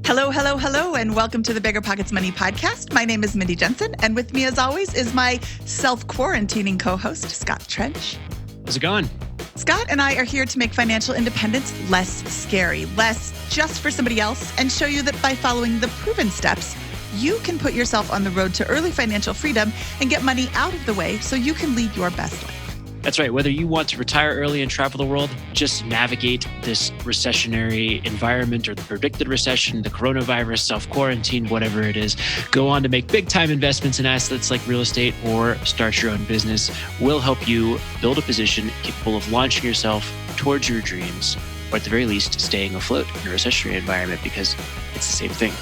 Hello, hello, hello, and welcome to the BiggerPockets Money Podcast. My name is Mindy Jensen, and with me, as always, is my self-quarantining co-host, Scott Trench. How's it going? Scott and I are here to make financial independence less scary, less just for somebody else, and show you that by following the proven steps, you can put yourself on the road to early financial freedom and get money out of the way so you can lead your best life. That's right. Whether you want to retire early and travel the world, just navigate this recessionary environment or the predicted recession, the coronavirus, self-quarantine, whatever it is, go on to make big-time investments in assets like real estate or start your own business. We'll help you build a position capable of launching yourself towards your dreams, or at the very least, staying afloat in a recessionary environment, because it's the same thing.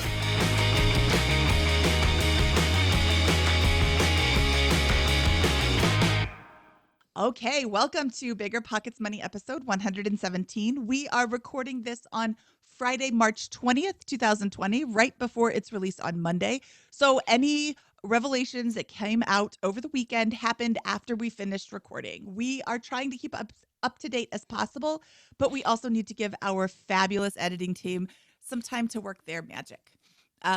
Okay, welcome to BiggerPockets Money episode 117. We are recording this on Friday, March 20th, 2020, right before it's released on Monday. So any revelations that came out over the weekend happened after we finished recording. We are trying to keep up to date as possible, but we also need to give our fabulous editing team some time to work their magic.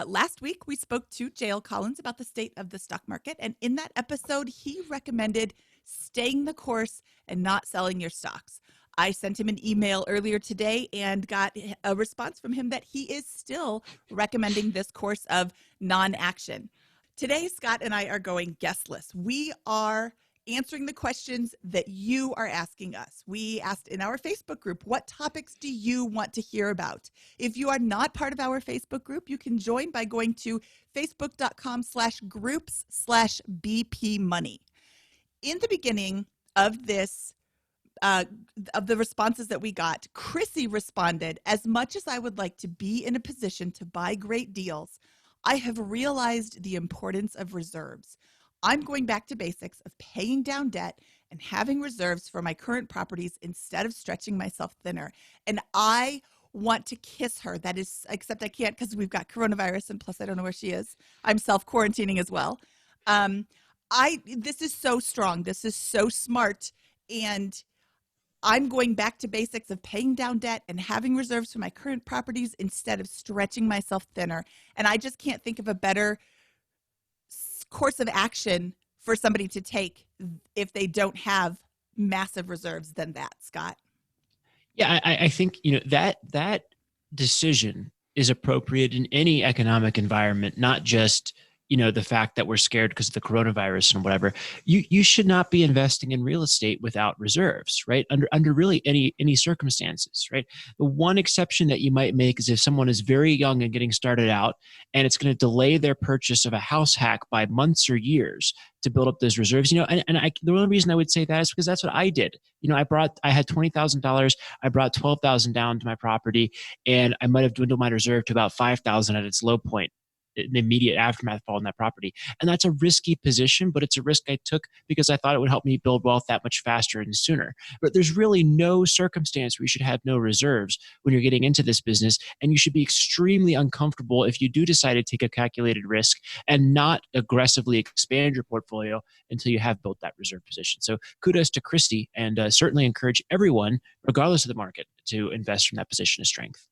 Last week, we spoke to J.L. Collins about the state of the stock market, and in that episode, he recommended staying the course and not selling your stocks. I sent him an email earlier today and got a response from him that he is still recommending this course of non-action. Today, Scott and I are going guestless. We are answering the questions that you are asking us. We asked in our Facebook group, what topics do you want to hear about? If you are not part of our Facebook group, you can join by going to facebook.com/groups/bpmoney. In the beginning of this, of the responses that we got, Chrissy responded, as much as I would like to be in a position to buy great deals, I have realized the importance of reserves. I'm going back to basics of paying down debt and having reserves for my current properties instead of stretching myself thinner. And I want to kiss her. That is, except I can't because we've got coronavirus, and plus I don't know where she is. I'm self-quarantining as well. This is so strong. This is so smart. And I'm going back to basics of paying down debt and having reserves for my current properties instead of stretching myself thinner. And I just can't think of a better course of action for somebody to take if they don't have massive reserves than that, Scott. Yeah, I think that decision is appropriate in any economic environment, not just the fact that we're scared because of the coronavirus and whatever. You should not be investing in real estate without reserves, right? Under really any circumstances, right? The one exception that you might make is if someone is very young and getting started out, and it's going to delay their purchase of a house hack by months or years to build up those reserves. The only reason I would say that is because that's what I did. I had $20,000. I brought $12,000 down to my property, and I might have dwindled my reserve to about $5,000 at its low point, an immediate aftermath fall on that property. And that's a risky position, but it's a risk I took because I thought it would help me build wealth that much faster and sooner. But there's really no circumstance where you should have no reserves when you're getting into this business. And you should be extremely uncomfortable if you do decide to take a calculated risk and not aggressively expand your portfolio until you have built that reserve position. So kudos to Christy, and certainly encourage everyone, regardless of the market, to invest from that position of strength.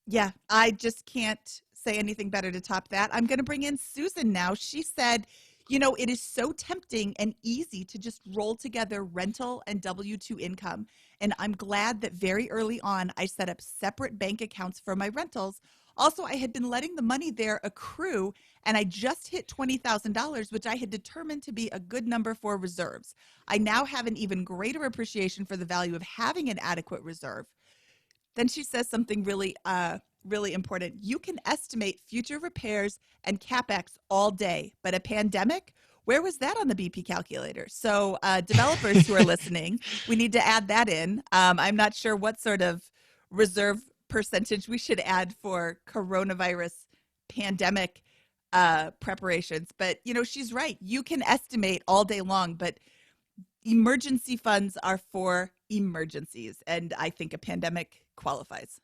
Yeah, I just can't say anything better to top that. I'm going to bring in Susan now. She said, it is so tempting and easy to just roll together rental and W-2 income. And I'm glad that very early on, I set up separate bank accounts for my rentals. Also, I had been letting the money there accrue, and I just hit $20,000, which I had determined to be a good number for reserves. I now have an even greater appreciation for the value of having an adequate reserve. Then she says something really important. You can estimate future repairs and CapEx all day, but a pandemic, where was that on the BP calculator? So developers who are listening, we need to add that in. I'm not sure what sort of reserve percentage we should add for coronavirus pandemic preparations. But, she's right. You can estimate all day long, but emergency funds are for emergencies. And I think a pandemic qualifies.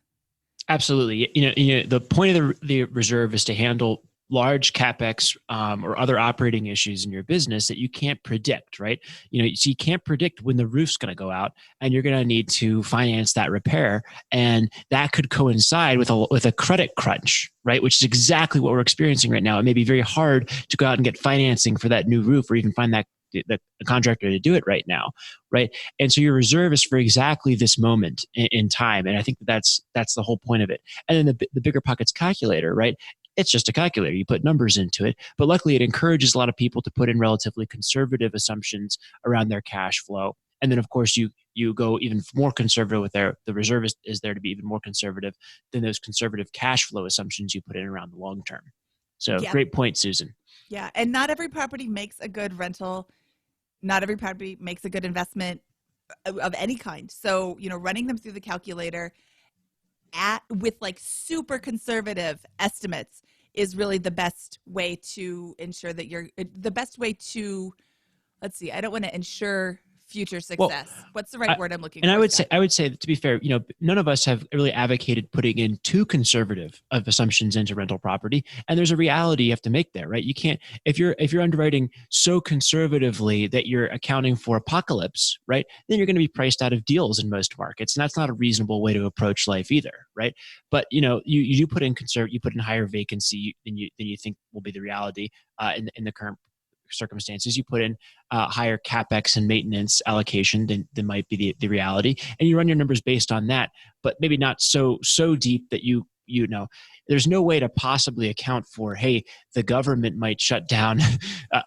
Absolutely. The point of the reserve is to handle large capex or other operating issues in your business that you can't predict, right? So you can't predict when the roof's going to go out, and you're going to need to finance that repair, and that could coincide with a credit crunch, right? Which is exactly what we're experiencing right now. It may be very hard to go out and get financing for that new roof, or even find the contractor to do it right now, right? And so your reserve is for exactly this moment in time, and I think that's the whole point of it. And then the BiggerPockets calculator, right? It's just a calculator. You put numbers into it, but luckily it encourages a lot of people to put in relatively conservative assumptions around their cash flow. And then, of course, you go even more conservative with the reserve is there to be even more conservative than those conservative cash flow assumptions you put in around the long term. So Yeah. great point, Susan. Yeah. And not every property makes a good rental. Not every property makes a good investment of any kind. So, running them through the calculator with like super conservative estimates is really the best way to ensure that the best way to, let's see, I don't want to ensure future success. What's the right word I'm looking for? And I would say that, to be fair, none of us have really advocated putting in too conservative of assumptions into rental property. And there's a reality you have to make there, right? You can't, if you're underwriting so conservatively that you're accounting for apocalypse, right? Then you're going to be priced out of deals in most markets. And that's not a reasonable way to approach life either, right? But you do put in you put in higher vacancy than you think will be the reality in the current circumstances. You put in higher capex and maintenance allocation than might be the reality, and you run your numbers based on that, but maybe not so deep that there's no way to possibly account for, hey, the government might shut down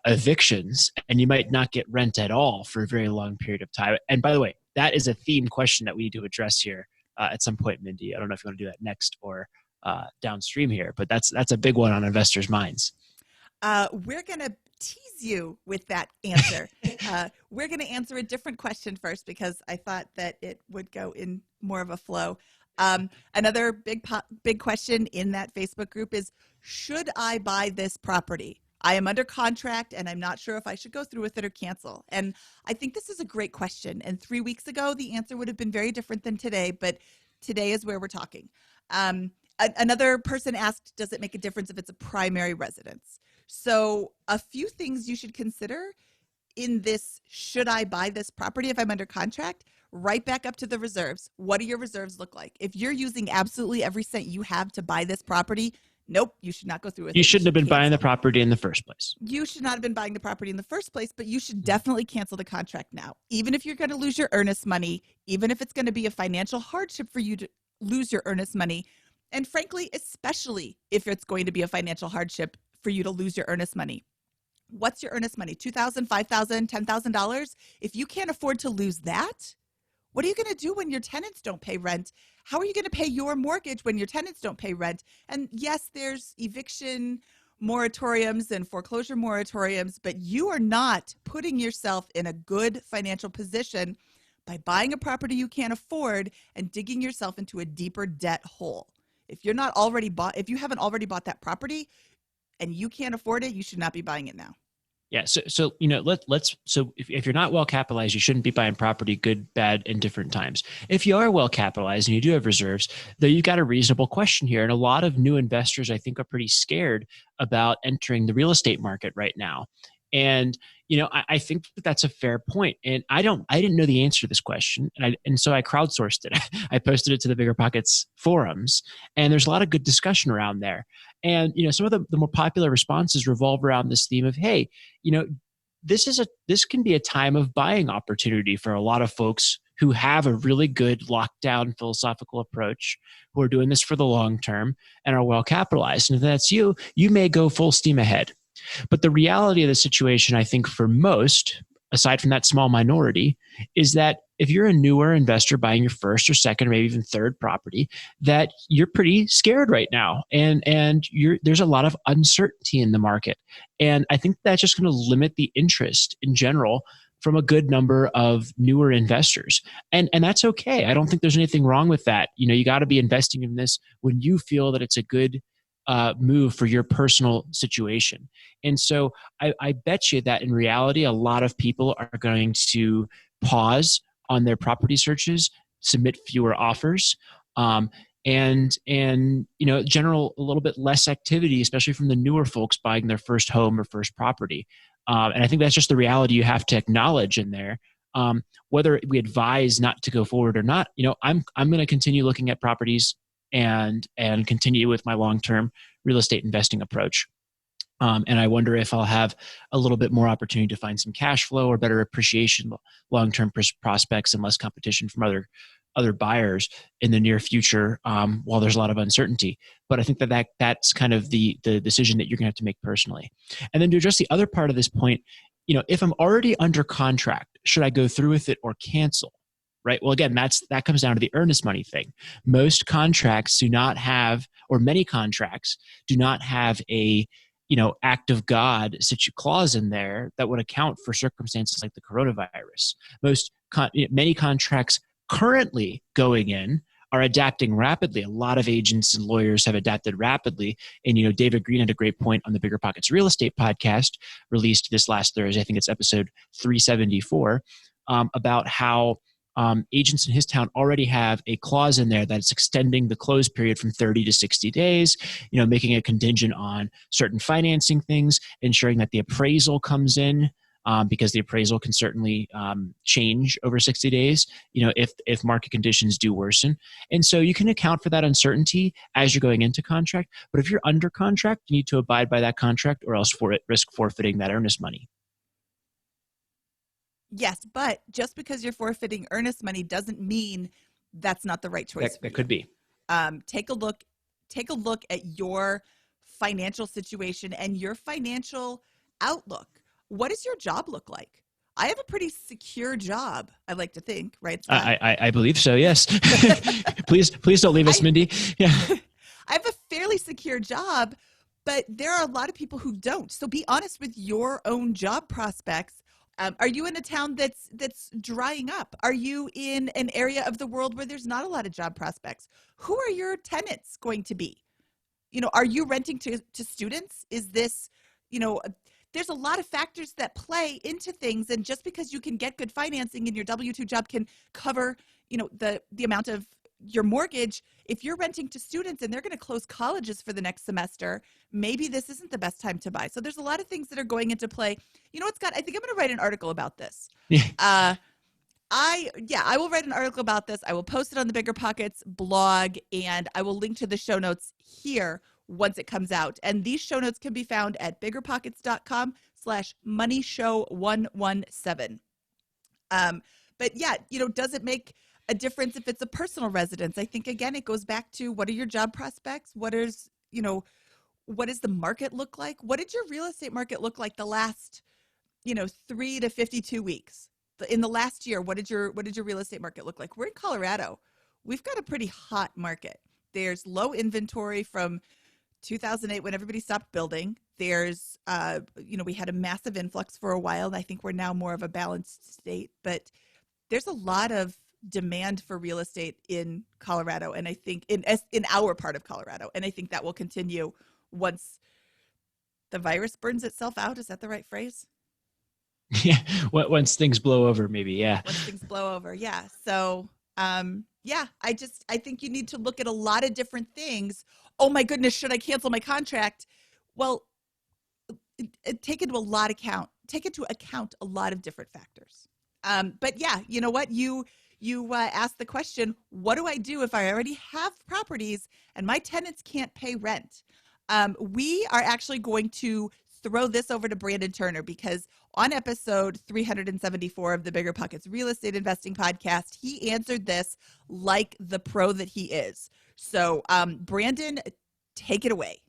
evictions and you might not get rent at all for a very long period of time. And by the way, that is a theme question that we need to address here at some point, Mindy. I don't know if you want to do that next or downstream here, but that's a big one on investors' minds. We're going to tease you with that answer. We're going to answer a different question first because I thought that it would go in more of a flow. Another big question in that Facebook group is, should I buy this property? I am under contract and I'm not sure if I should go through with it or cancel. And I think this is a great question. And 3 weeks ago, the answer would have been very different than today, but today is where we're talking. Another person asked, does it make a difference if it's a primary residence? So a few things you should consider in this, should I buy this property if I'm under contract? Right back up to the reserves. What do your reserves look like? If you're using absolutely every cent you have to buy this property, nope, you should not go through with it. You shouldn't have been buying the property in the first place. You should not have been buying the property in the first place, but you should definitely cancel the contract now. Even if you're going to lose your earnest money, even if it's going to be a financial hardship for you to lose your earnest money, and frankly, especially if it's going to be a financial hardship for you to lose your earnest money. What's your earnest money? $2,000, $5,000, $10,000? If you can't afford to lose that, what are you going to do when your tenants don't pay rent? How are you going to pay your mortgage when your tenants don't pay rent? And yes, there's eviction moratoriums and foreclosure moratoriums, but you are not putting yourself in a good financial position by buying a property you can't afford and digging yourself into a deeper debt hole. If you haven't already bought that property and you can't afford it, you should not be buying it now. Yeah. So if you're not well capitalized, you shouldn't be buying property, good, bad, and different times. If you are well capitalized and you do have reserves, though, you've got a reasonable question here. And a lot of new investors, I think, are pretty scared about entering the real estate market right now. And I think that's a fair point. And I didn't know the answer to this question, and so I crowdsourced it. I posted it to the BiggerPockets forums, and there's a lot of good discussion around there. And some of the more popular responses revolve around this theme of, hey, this can be a time of buying opportunity for a lot of folks who have a really good lockdown philosophical approach, who are doing this for the long term and are well capitalized. And if that's you may go full steam ahead. But the reality of the situation, I think, for most, aside from that small minority, is that if you're a newer investor buying your first or second or maybe even third property, that you're pretty scared right now. And there's a lot of uncertainty in the market. And I think that's just going to limit the interest in general from a good number of newer investors. And that's okay. I don't think there's anything wrong with that. You got to be investing in this when you feel that it's a good move for your personal situation. And so I bet you that in reality, a lot of people are going to pause on their property searches, submit fewer offers, and general a little bit less activity, especially from the newer folks buying their first home or first property. And I think that's just the reality you have to acknowledge in there. Whether we advise not to go forward or not, I'm going to continue looking at properties and continue with my long-term real estate investing approach. And I wonder if I'll have a little bit more opportunity to find some cash flow or better appreciation, long-term prospects, and less competition from other buyers in the near future, while there's a lot of uncertainty. But I think that's kind of the decision that you're going to have to make personally. And then to address the other part of this point, if I'm already under contract, should I go through with it or cancel? Right. Well, again, that comes down to the earnest money thing. Most contracts do not have, or many contracts do not have a act of God clause in there that would account for circumstances like the coronavirus. Many contracts currently going in are adapting rapidly. A lot of agents and lawyers have adapted rapidly. And, David Green had a great point on the BiggerPockets real estate podcast released this last Thursday. I think it's episode 374, about how agents in his town already have a clause in there that's extending the close period from 30 to 60 days, making it contingent on certain financing things, ensuring that the appraisal comes in, because the appraisal can certainly change over 60 days, if market conditions do worsen. And so you can account for that uncertainty as you're going into contract. But if you're under contract, you need to abide by that contract or else risk forfeiting that earnest money. Yes, but just because you're forfeiting earnest money doesn't mean that's not the right choice. That could be. Take a look at your financial situation and your financial outlook. What does your job look like? I have a pretty secure job, I like to think, right, Scott? I believe so, yes. Please don't leave us, Mindy. Yeah. I have a fairly secure job, but there are a lot of people who don't. So be honest with your own job prospects. Are you in a town that's drying up? Are you in an area of the world where there's not a lot of job prospects? Who are your tenants going to be? Are you renting to students? Is this, there's a lot of factors that play into things. And just because you can get good financing and your W-2 job can cover, the amount of your mortgage, if you're renting to students and they're going to close colleges for the next semester, maybe this isn't the best time to buy. So there's a lot of things that are going into play. You know what, Scott? I think I'm going to write an article about this. I will write an article about this. I will post it on the BiggerPockets blog, and I will link to the show notes here once it comes out. And these show notes can be found at biggerpockets.com/moneyshow117. But yeah, does it make a difference if it's a personal residence? I think, again, it goes back to, what are your job prospects? What does the market look like? What did your real estate market look like the last, 3 to 52 weeks? In the last year, what did your real estate market look like? We're in Colorado. We've got a pretty hot market. There's low inventory from 2008 when everybody stopped building. There's, we had a massive influx for a while. I think we're now more of a balanced state, but there's a lot of demand for real estate in Colorado, and I think in our part of Colorado, and I think that will continue once the virus burns itself out. Is that the right phrase? Yeah, once things blow over, maybe. Yeah, once things blow over. Yeah. So I think you need to look at a lot of different things. Oh my goodness, should I cancel my contract? Well, take into account a lot of different factors. But yeah, you know what? You asked the question, what do I do if I already have properties and my tenants can't pay rent? We are actually going to throw this over to Brandon Turner, because on episode 374 of the BiggerPockets Real Estate Investing Podcast, he answered this like the pro that he is. So Brandon, take it away.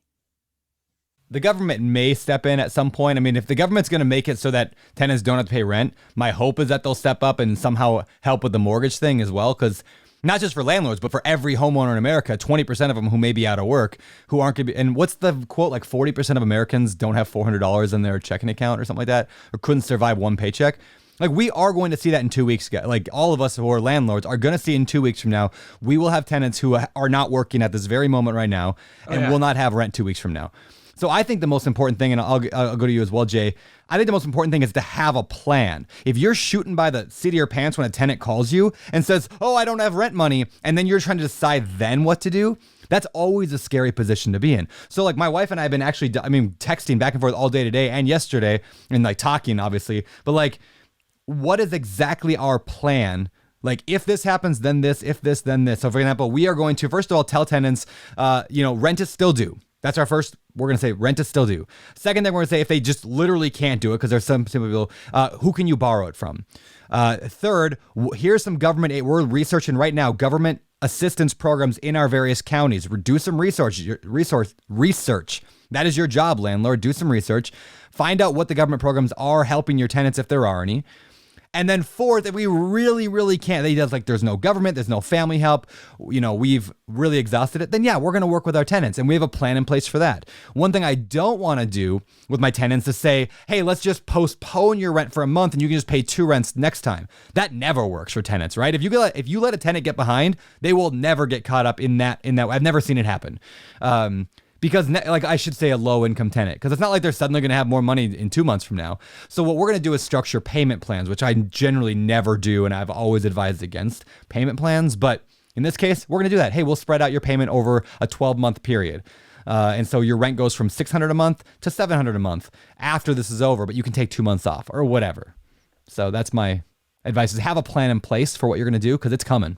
The government may step in at some point. I mean, if the government's going to make it so that tenants don't have to pay rent, my hope is that they'll step up and somehow help with the mortgage thing as well. Because not just for landlords, but for every homeowner in America, 20% of them who may be out of work, who aren't going to be. And what's the quote? Like 40% of Americans don't have $400 in their checking account or something like that, or couldn't survive one paycheck. Like, we are going to see that in 2 weeks. Like, all of us who are landlords are going to see in 2 weeks from now, we will have tenants who are not working at this very moment right now and will not have rent 2 weeks from now. So I think the most important thing, and I'll go to you as well, Jay. I think the most important thing is to have a plan. If you're shooting by the seat of your pants when a tenant calls you and says, "Oh, I don't have rent money," and then you're trying to decide then what to do, that's always a scary position to be in. So like my wife and I have been actually, texting back and forth all day today and yesterday, and like talking obviously, but like, what is exactly our plan? Like, if this happens, then this, if this, then this. So for example, we are going to, first of all, tell tenants, rent is still due. That's our first, we're going to say rent is still due. Second thing we're going to say, if they just literally can't do it, because there's some people, who can you borrow it from? Third, here's some government aid. We're researching right now government assistance programs in our various counties. Do some research. That is your job, landlord. Do some research. Find out what the government programs are helping your tenants, if there are any. And then fourth, if we really, really can't, there's no government, there's no family help, we've really exhausted it, then yeah, we're going to work with our tenants and we have a plan in place for that. One thing I don't want to do with my tenants is say, hey, let's just postpone your rent for a month and you can just pay 2 rents next time. That never works for tenants, right? If you let a tenant get behind, they will never get caught up in that. I've never seen it happen. Because I should say a low income tenant, because it's not like they're suddenly going to have more money in 2 months from now. So what we're going to do is structure payment plans, which I generally never do. And I've always advised against payment plans. But in this case, we're going to do that. Hey, we'll spread out your payment over a 12-month period. And so your rent goes from $600 a month to $700 a month after this is over, but you can take 2 months off or whatever. So that's my advice, is have a plan in place for what you're going to do, because it's coming.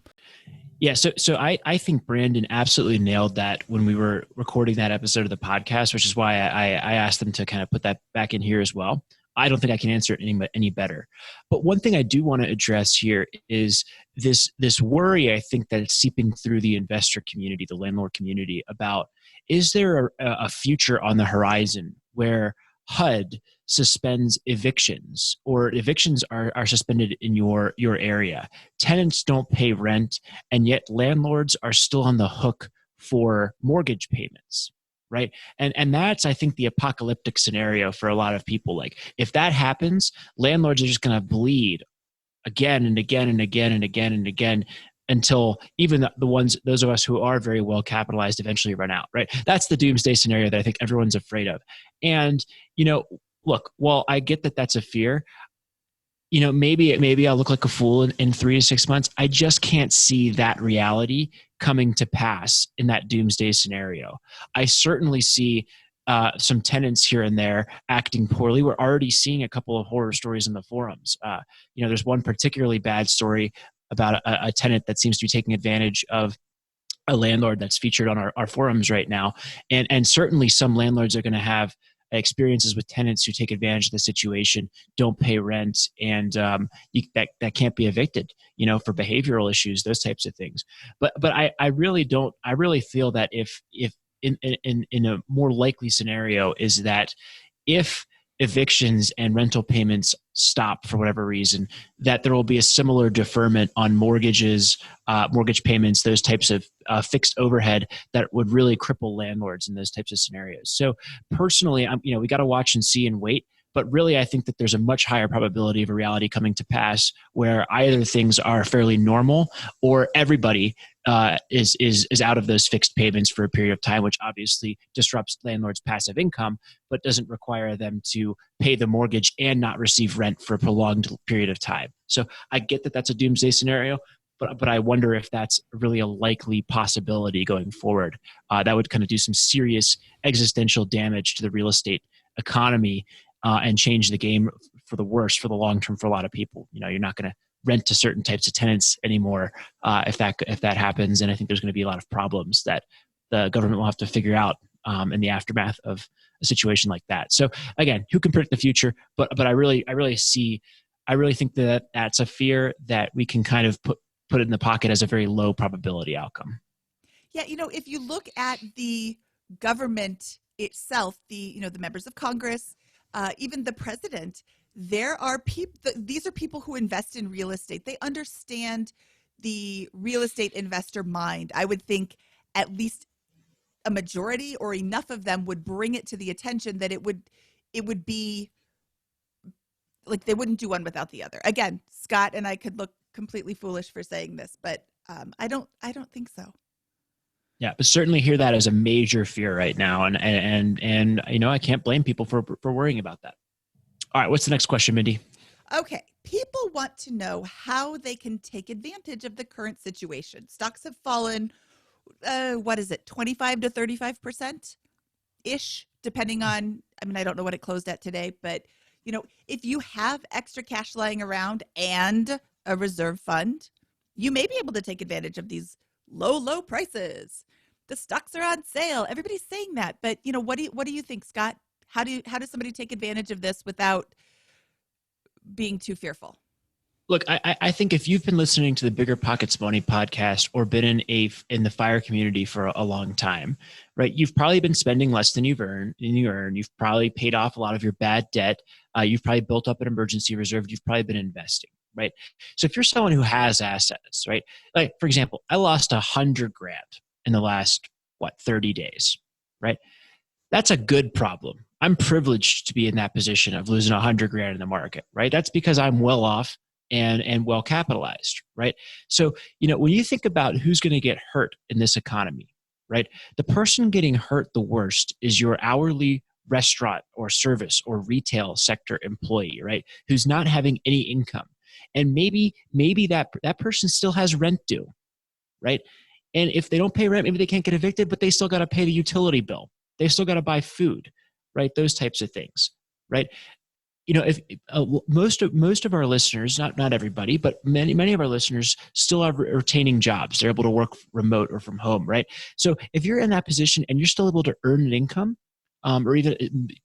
Yeah, so I think Brandon absolutely nailed that when we were recording that episode of the podcast, which is why I asked them to kind of put that back in here as well. I don't think I can answer it any better. But one thing I do want to address here is this worry, I think, that it's seeping through the investor community, the landlord community, about, is there a future on the horizon where HUD suspends evictions, or evictions are suspended in your area? Tenants don't pay rent, and yet landlords are still on the hook for mortgage payments, right? And that's, I think, the apocalyptic scenario for a lot of people. Like, if that happens, landlords are just going to bleed again and again and again and again and again, until even those of us who are very well capitalized eventually run out, right? That's the doomsday scenario that I think everyone's afraid of. And, look, while I get that that's a fear, maybe I'll look like a fool in 3 to 6 months. I just can't see that reality coming to pass in that doomsday scenario. I certainly see some tenants here and there acting poorly. We're already seeing a couple of horror stories in the forums. There's one particularly bad story about a tenant that seems to be taking advantage of a landlord that's featured on our forums right now. And certainly some landlords are going to have experiences with tenants who take advantage of the situation, don't pay rent, and that can't be evicted, for behavioral issues, those types of things. But I really feel that if in a more likely scenario is that if evictions and rental payments stop for whatever reason, that there will be a similar deferment on mortgages, mortgage payments, those types of fixed overhead that would really cripple landlords in those types of scenarios. So personally, we got to watch and see and wait. But really, I think that there's a much higher probability of a reality coming to pass where either things are fairly normal, or everybody is out of those fixed payments for a period of time, which obviously disrupts landlords' passive income, but doesn't require them to pay the mortgage and not receive rent for a prolonged period of time. So I get that that's a doomsday scenario, but I wonder if that's really a likely possibility going forward. That would kind of do some serious existential damage to the real estate economy and change the game for the worse for the long term for a lot of people. You're not going to rent to certain types of tenants anymore if that happens, and I think there's going to be a lot of problems that the government will have to figure out in the aftermath of a situation like that. So again, who can predict the future? But I really think that that's a fear that we can kind of put it in the pocket as a very low probability outcome. Yeah, if you look at the government itself, the members of Congress, even the president, there are people. These are people who invest in real estate. They understand the real estate investor mind. I would think at least a majority or enough of them would bring it to the attention that it would be like they wouldn't do one without the other. Again, Scott and I could look completely foolish for saying this, but I don't think so. Yeah, but certainly hear that as a major fear right now, and I can't blame people for worrying about that. All right, what's the next question, Mindy? Okay, people want to know how they can take advantage of the current situation. Stocks have fallen, what is it, 25 to 35% ish, depending on, I don't know what it closed at today, but if you have extra cash lying around and a reserve fund, you may be able to take advantage of these low prices. The stocks are on sale. Everybody's saying that, but what do you think, Scott? How does somebody take advantage of this without being too fearful? Look, I think if you've been listening to the BiggerPockets Money podcast or been in the FIRE community for a long time, right? You've probably been spending less than you earn. You've probably paid off a lot of your bad debt. You've probably built up an emergency reserve. You've probably been investing, right? So if you're someone who has assets, right? Like for example, I lost $100,000 in the last 30 days, right? That's a good problem. I'm privileged to be in that position of losing $100,000 in the market, right? That's because I'm well off and well capitalized, right? So, when you think about who's going to get hurt in this economy, right? The person getting hurt the worst is your hourly restaurant or service or retail sector employee, right? Who's not having any income. And maybe that person still has rent due, right? And if they don't pay rent, maybe they can't get evicted, but they still got to pay the utility bill. They still got to buy food, right? Those types of things, right? If most of our listeners, not everybody, but many of our listeners still are retaining jobs. They're able to work remote or from home, right? So if you're in that position and you're still able to earn an income, or even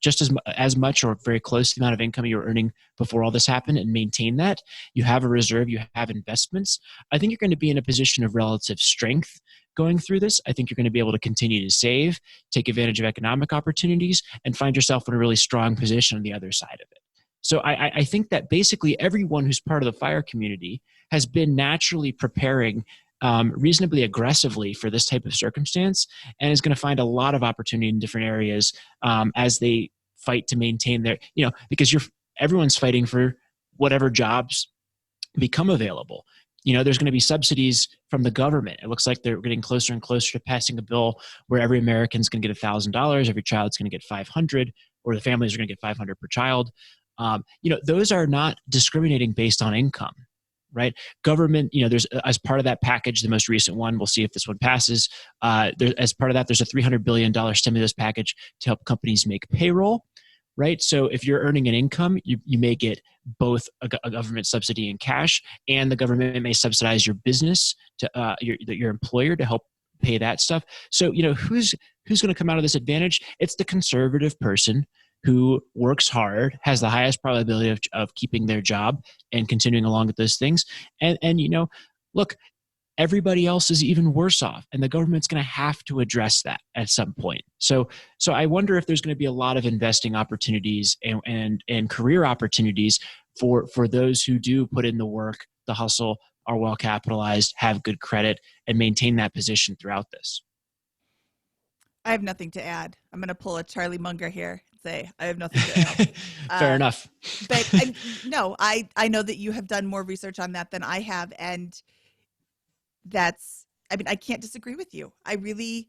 just as much or very close to the amount of income you were earning before all this happened, and maintain that, you have a reserve, you have investments, I think you're going to be in a position of relative strength going through this. I think you're going to be able to continue to save, take advantage of economic opportunities, and find yourself in a really strong position on the other side of it. So I think that basically everyone who's part of the FIRE community has been naturally preparing reasonably aggressively for this type of circumstance, and is going to find a lot of opportunity in different areas as they fight to maintain their, because everyone's fighting for whatever jobs become available. There's going to be subsidies from the government. It looks like they're getting closer and closer to passing a bill where every American's going to get $1,000, every child's going to get $500, or the families are going to get $500 per child. Those are not discriminating based on income, right? Government, there's as part of that package, the most recent one, we'll see if this one passes. As part of that, there's a $300 billion stimulus package to help companies make payroll, right? So if you're earning an income, you may get both a government subsidy in cash, and the government may subsidize your business to your employer to help pay that stuff. So who's going to come out of this advantage? It's the conservative person who works hard, has the highest probability of keeping their job and continuing along with those things. And look, everybody else is even worse off, and the government's going to have to address that at some point. So I wonder if there's going to be a lot of investing opportunities and career opportunities for those who do put in the work, the hustle, are well capitalized, have good credit, and maintain that position throughout this. I have nothing to add. I'm going to pull a Charlie Munger here and say I have nothing to add. Fair enough. But I know that you have done more research on that than I have, and I can't disagree with you. I really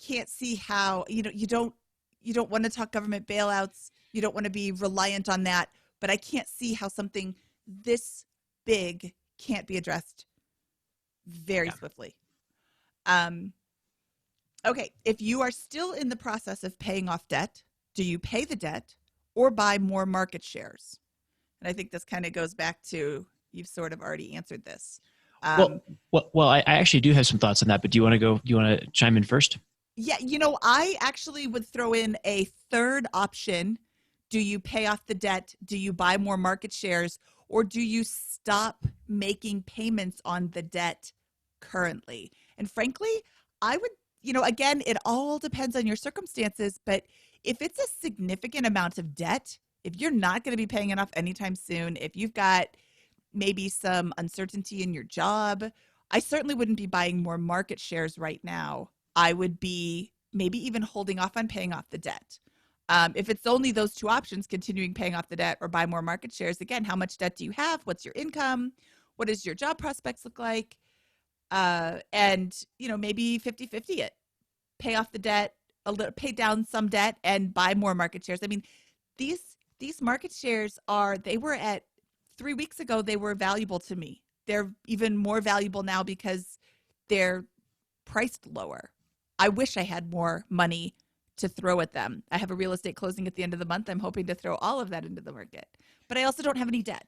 can't see how you don't want to talk government bailouts. You don't want to be reliant on that, but I can't see how something this big can't be addressed very swiftly. Okay, if you are still in the process of paying off debt, do you pay the debt or buy more market shares? And I think this kind of goes back to, you've sort of already answered this. Well, I actually do have some thoughts on that, but do you want to chime in first? Yeah, I actually would throw in a third option. Do you pay off the debt? Do you buy more market shares? Or do you stop making payments on the debt currently? And frankly, I would, again, it all depends on your circumstances, but if it's a significant amount of debt, if you're not going to be paying it off anytime soon, if you've got maybe some uncertainty in your job, I certainly wouldn't be buying more market shares right now. I would be maybe even holding off on paying off the debt. If it's only those two options, continuing paying off the debt or buy more market shares, again, how much debt do you have? What's your income? What does your job prospects look like? And, maybe 50-50 it, pay off the debt, a little, pay down some debt and buy more market shares. I mean, these market shares they were at 3 weeks ago, they were valuable to me. They're even more valuable now because they're priced lower. I wish I had more money to throw at them. I have a real estate closing at the end of the month. I'm hoping to throw all of that into the market, but I also don't have any debt.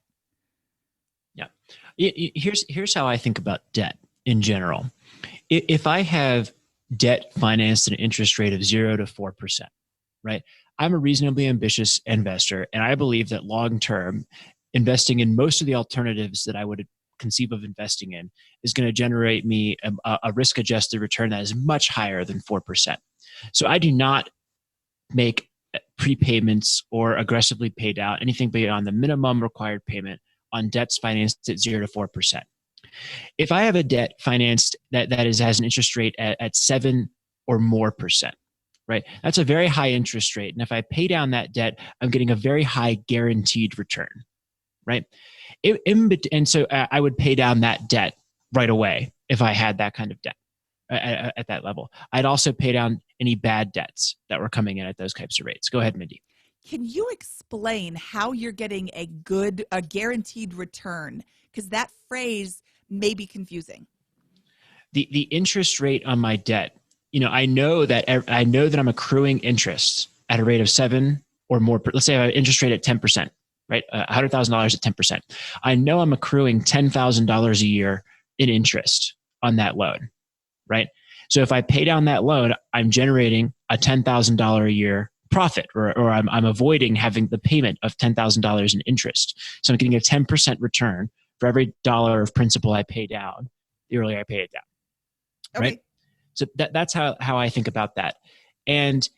Yeah. Here's how I think about debt in general. If I have debt financed at an interest rate of 0 to 4%, right? I'm a reasonably ambitious investor, and I believe that long-term, investing in most of the alternatives that I would conceive of investing in is going to generate me a risk-adjusted return that is much higher than 4%. So I do not make prepayments or aggressively pay down anything beyond the minimum required payment on debts financed at 0 to 4%. If I have a debt financed that has an interest rate at 7 or more percent, right? That's a very high interest rate. And if I pay down that debt, I'm getting a very high guaranteed return, right? And so I would pay down that debt right away if I had that kind of debt at that level. I'd also pay down any bad debts that were coming in at those types of rates. Go ahead, Mindy. Can you explain how you're getting a guaranteed return? Because that phrase may be confusing. The interest rate on my debt, I know that I'm accruing interest at a rate of 7 or more. Let's say I have an interest rate at 10%, right? $100,000 at 10%. I know I'm accruing $10,000 a year in interest on that loan, right? So if I pay down that loan, I'm generating a $10,000 a year profit, or I'm avoiding having the payment of $10,000 in interest. So I'm getting a 10% return for every dollar of principal I pay down, the earlier I pay it down. Okay. Right? So that's how I think about that. And,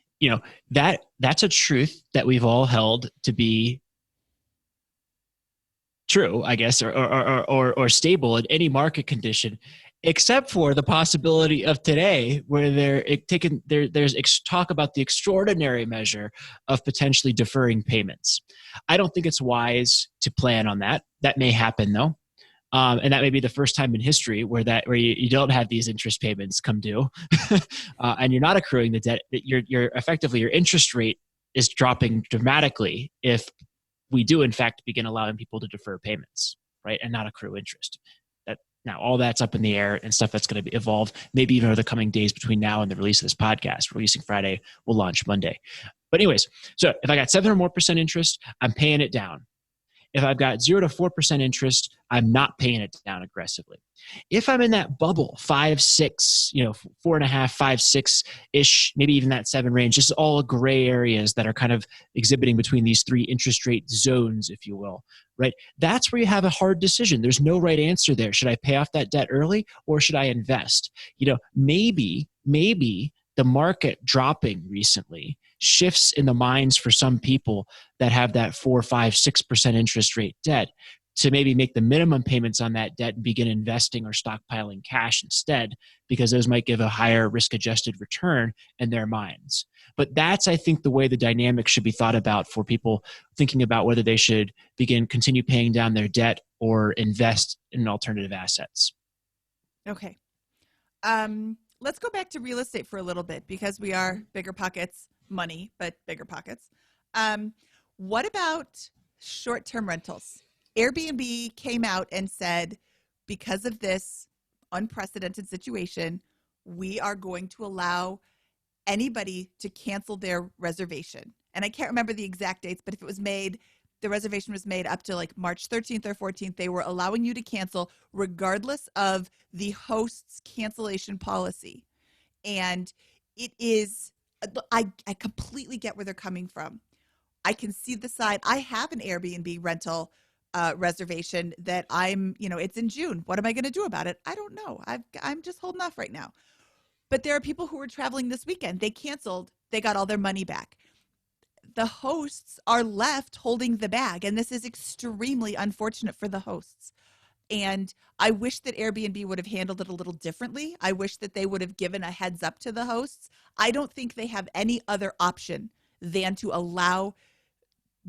that's a truth that we've all held to be true, I guess, or stable in any market condition, except for the possibility of today, where there's talk about the extraordinary measure of potentially deferring payments. I don't think it's wise to plan on that. That may happen though. And that may be the first time in history where you don't have these interest payments come due, and you're not accruing the debt. You're effectively, your interest rate is dropping dramatically if we do in fact begin allowing people to defer payments, right, and not accrue interest. Now all that's up in the air and stuff that's going to evolve maybe even over the coming days between now and the release of this podcast. We're releasing Friday, we'll launch Monday. But anyways, so if I got 7 or more percent interest, I'm paying it down. If I've got 0 to 4% interest, I'm not paying it down aggressively. If I'm in that bubble, 5, 6, 4.5, 5, 6-ish, maybe even that 7 range, just all gray areas that are kind of exhibiting between these 3 interest rate zones, if you will, right? That's where you have a hard decision. There's no right answer there. Should I pay off that debt early or should I invest? Maybe the market dropping recently shifts in the minds for some people that have that 4, 5, 6% interest rate debt to maybe make the minimum payments on that debt and begin investing or stockpiling cash instead, because those might give a higher risk-adjusted return in their minds. But that's, I think, the way the dynamic should be thought about for people thinking about whether they should continue paying down their debt or invest in alternative assets. Okay. Let's go back to real estate for a little bit because we are BiggerPockets money, but BiggerPockets. What about short-term rentals? Airbnb came out and said, because of this unprecedented situation, we are going to allow anybody to cancel their reservation. And I can't remember the exact dates, but if it was made, the reservation was made up to like March 13th or 14th, they were allowing you to cancel regardless of the host's cancellation policy. And it is, I completely get where they're coming from. I can see the side. I have an Airbnb rental reservation that it's in June. What am I going to do about it? I don't know. I'm just holding off right now. But there are people who were traveling this weekend. They canceled. They got all their money back. The hosts are left holding the bag, and this is extremely unfortunate for the hosts. And I wish that Airbnb would have handled it a little differently. I wish that they would have given a heads up to the hosts. I don't think they have any other option than to allow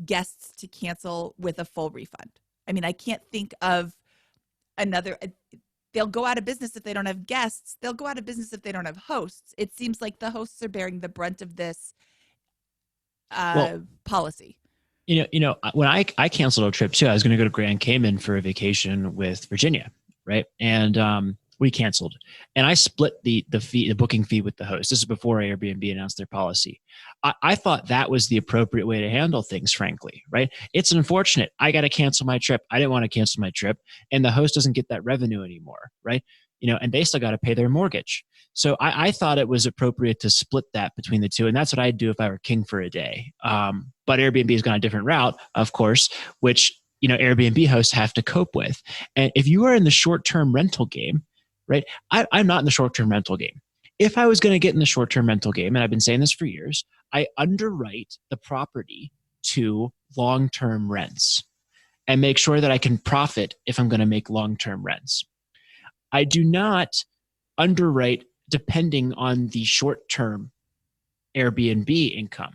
guests to cancel with a full refund. I mean, I can't think of another. they'll go out of business if they don't have guests. They'll go out of business if they don't have hosts. It seems like the hosts are bearing the brunt of this policy. When I canceled a trip too, I was going to go to Grand Cayman for a vacation with Virginia, right? And we canceled, and I split the booking fee with the host. This is before Airbnb announced their policy. I thought that was the appropriate way to handle things, frankly, right? It's unfortunate. I got to cancel my trip. I didn't want to cancel my trip, and the host doesn't get that revenue anymore, right? And they still got to pay their mortgage. So I thought it was appropriate to split that between the two. And that's what I'd do if I were king for a day. But Airbnb has gone a different route, of course, which, Airbnb hosts have to cope with. And if you are in the short-term rental game, right? I'm not in the short-term rental game. If I was going to get in the short-term rental game, and I've been saying this for years, I underwrite the property to long-term rents and make sure that I can profit if I'm going to make long-term rents. I do not underwrite depending on the short-term Airbnb income,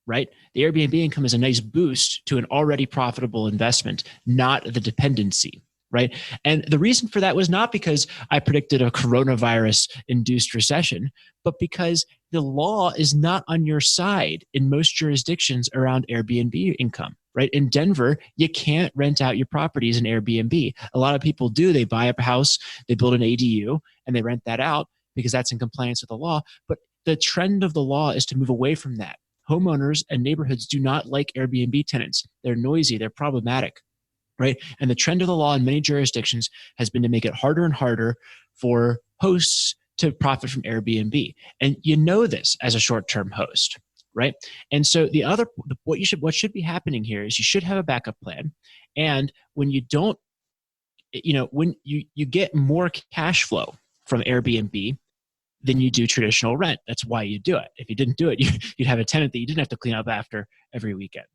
right? The Airbnb income is a nice boost to an already profitable investment, not the dependency, right? And the reason for that was not because I predicted a coronavirus-induced recession, but because the law is not on your side in most jurisdictions around Airbnb income, right? In Denver, you can't rent out your property as an Airbnb. A lot of people do. They buy a house, they build an ADU, and they rent that out because that's in compliance with the law. But the trend of the law is to move away from that. Homeowners and neighborhoods do not like Airbnb tenants. They're noisy, they're problematic, right? And the trend of the law in many jurisdictions has been to make it harder and harder for hosts to profit from Airbnb. And you know this as a short-term host, right? And so what should be happening here is you should have a backup plan. And when you don't, when you get more cash flow from Airbnb than you do traditional rent. That's why you do it. If you didn't do it, you'd have a tenant that you didn't have to clean up after every weekend,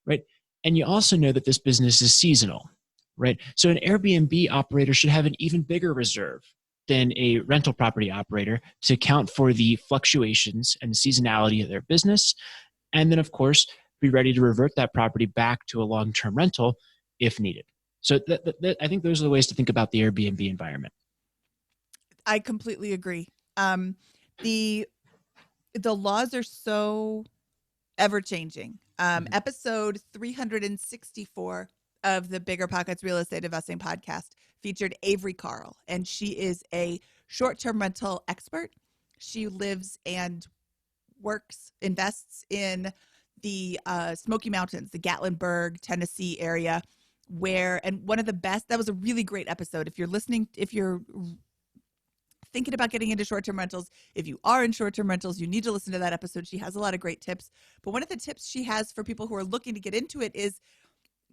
right? And you also know that this business is seasonal, right? So an Airbnb operator should have an even bigger reserve than a rental property operator to account for the fluctuations and the seasonality of their business. And then, of course, be ready to revert that property back to a long-term rental if needed. So I think those are the ways to think about the Airbnb environment. I completely agree. The laws are so ever-changing. Episode 364 of the BiggerPockets Real Estate Investing Podcast featured Avery Carl, and she is a short-term rental expert. She lives and invests in the Smoky Mountains, the Gatlinburg, Tennessee area, and one of the best, that was a really great episode. If you're thinking about getting into short-term rentals, if you are in short-term rentals, you need to listen to that episode. She has a lot of great tips. But one of the tips she has for people who are looking to get into it is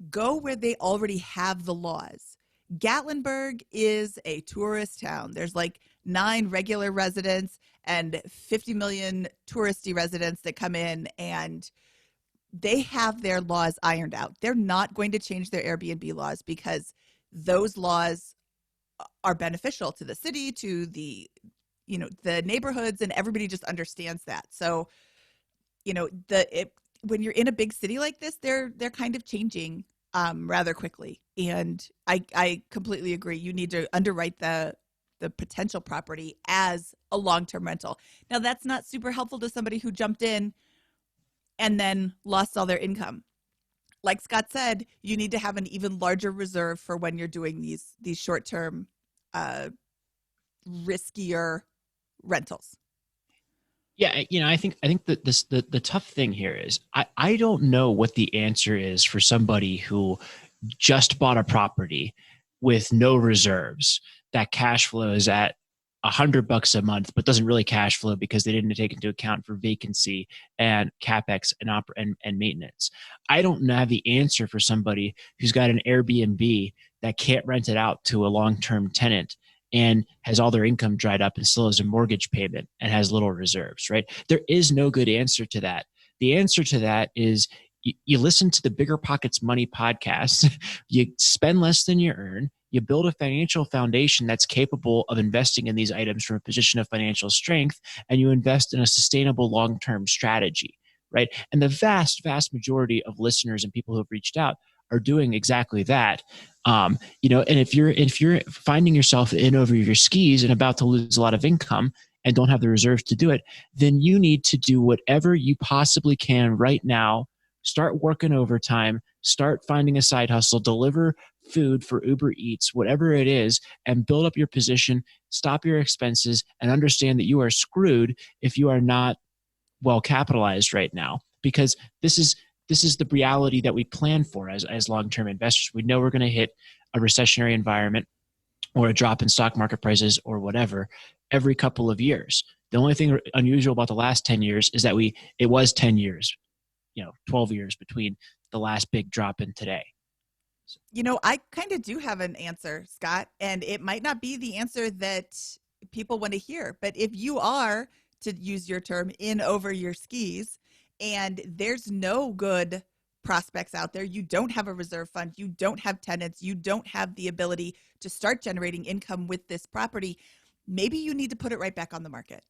go where they already have the laws. Gatlinburg is a tourist town. There's like 9 regular residents and 50 million touristy residents that come in, and they have their laws ironed out. They're not going to change their Airbnb laws because those laws are beneficial to the city, to the neighborhoods, and everybody just understands that. So, when you're in a big city like this, they're kind of changing rather quickly. And I completely agree. You need to underwrite the potential property as a long-term rental. Now, that's not super helpful to somebody who jumped in and then lost all their income. Like Scott said, you need to have an even larger reserve for when you're doing these short-term, riskier rentals. Yeah, I think that the tough thing here is I don't know what the answer is for somebody who just bought a property with no reserves, that cash flow is at $100 a month, but doesn't really cash flow because they didn't take into account for vacancy and capex and maintenance. I don't have the answer for somebody who's got an Airbnb that can't rent it out to a long-term tenant and has all their income dried up and still has a mortgage payment and has little reserves, right? There is no good answer to that. The answer to that is you listen to the BiggerPockets Money podcast, you spend less than you earn, you build a financial foundation that's capable of investing in these items from a position of financial strength, and you invest in a sustainable long-term strategy, right? And the vast, vast majority of listeners and people who have reached out are doing exactly that. And if you're finding yourself in over your skis and about to lose a lot of income and don't have the reserves to do it, then you need to do whatever you possibly can right now. Start working overtime, start finding a side hustle, deliver food for Uber Eats, whatever it is, and build up your position, stop your expenses, and understand that you are screwed if you are not well capitalized right now, because this is the reality that we plan for as long-term investors. We know we're going to hit a recessionary environment or a drop in stock market prices or whatever every couple of years. The only thing unusual about the last 10 years is that it was 10 years, 12 years between the last big drop and today. I kind of do have an answer, Scott, and it might not be the answer that people want to hear, but if you are, to use your term, in over your skis, and there's no good prospects out there, you don't have a reserve fund, you don't have tenants, you don't have the ability to start generating income with this property, maybe you need to put it right back on the market.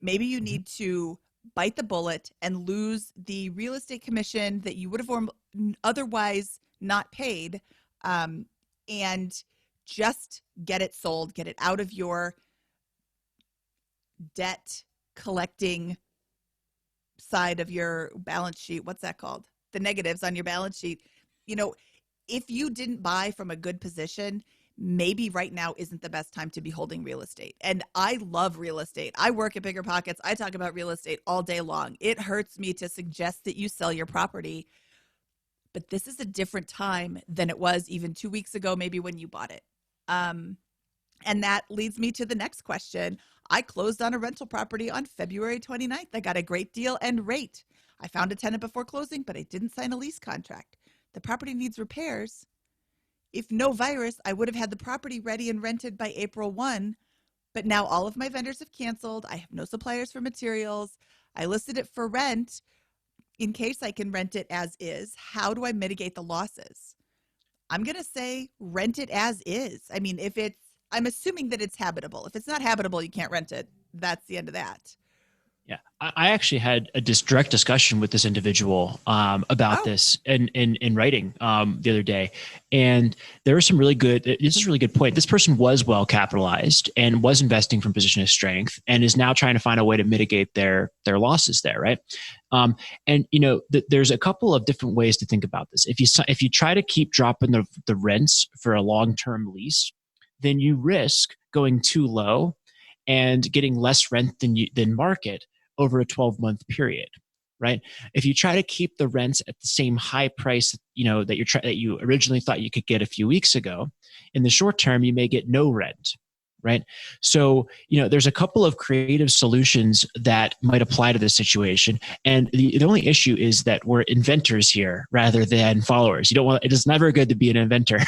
Maybe you need to bite the bullet and lose the real estate commission that you would have otherwise not paid, and just get it sold, get it out of your debt collecting side of your balance sheet. What's that called? The negatives on your balance sheet. If you didn't buy from a good position, maybe right now isn't the best time to be holding real estate. And I love real estate. I work at BiggerPockets. I talk about real estate all day long. It hurts me to suggest that you sell your property, but this is a different time than it was even 2 weeks ago, maybe when you bought it. And that leads me to the next question. I closed on a rental property on February 29th. I got a great deal and rate. I found a tenant before closing, but I didn't sign a lease contract. The property needs repairs. If no virus, I would have had the property ready and rented by April 1, but now all of my vendors have canceled. I have no suppliers for materials. I listed it for rent in case I can rent it as is. How do I mitigate the losses? I'm going to say rent it as is. I mean, I'm assuming that it's habitable. If it's not habitable, you can't rent it. That's the end of that. Yeah, I actually had a direct discussion with this individual about this in writing the other day, and there was some really good. This is a really good point. This person was well capitalized and was investing from a position of strength, and is now trying to find a way to mitigate their losses there, right? And there's a couple of different ways to think about this. If you try to keep dropping the rents for a long-term lease, then you risk going too low and getting less rent than market over a 12-month period, right? If you try to keep the rents at the same high price, that you originally thought you could get a few weeks ago, in the short term, you may get no rent, right? So, there's a couple of creative solutions that might apply to this situation. And the only issue is that we're inventors here rather than followers. It is never good to be an inventor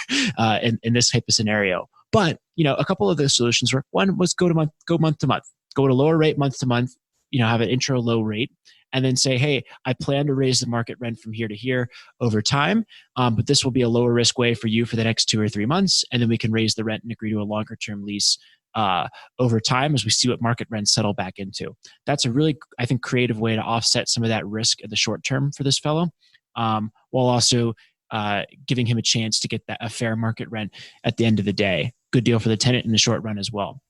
in this type of scenario. But, a couple of the solutions were, one was go month to month, go to lower rate month to month, have an intro low rate, and then say, hey, I plan to raise the market rent from here to here over time, but this will be a lower risk way for you for the next 2 or 3 months, and then we can raise the rent and agree to a longer term lease over time as we see what market rents settle back into. That's a really, I think, creative way to offset some of that risk in the short term for this fellow, while also giving him a chance to get a fair market rent at the end of the day. Good deal for the tenant in the short run as well.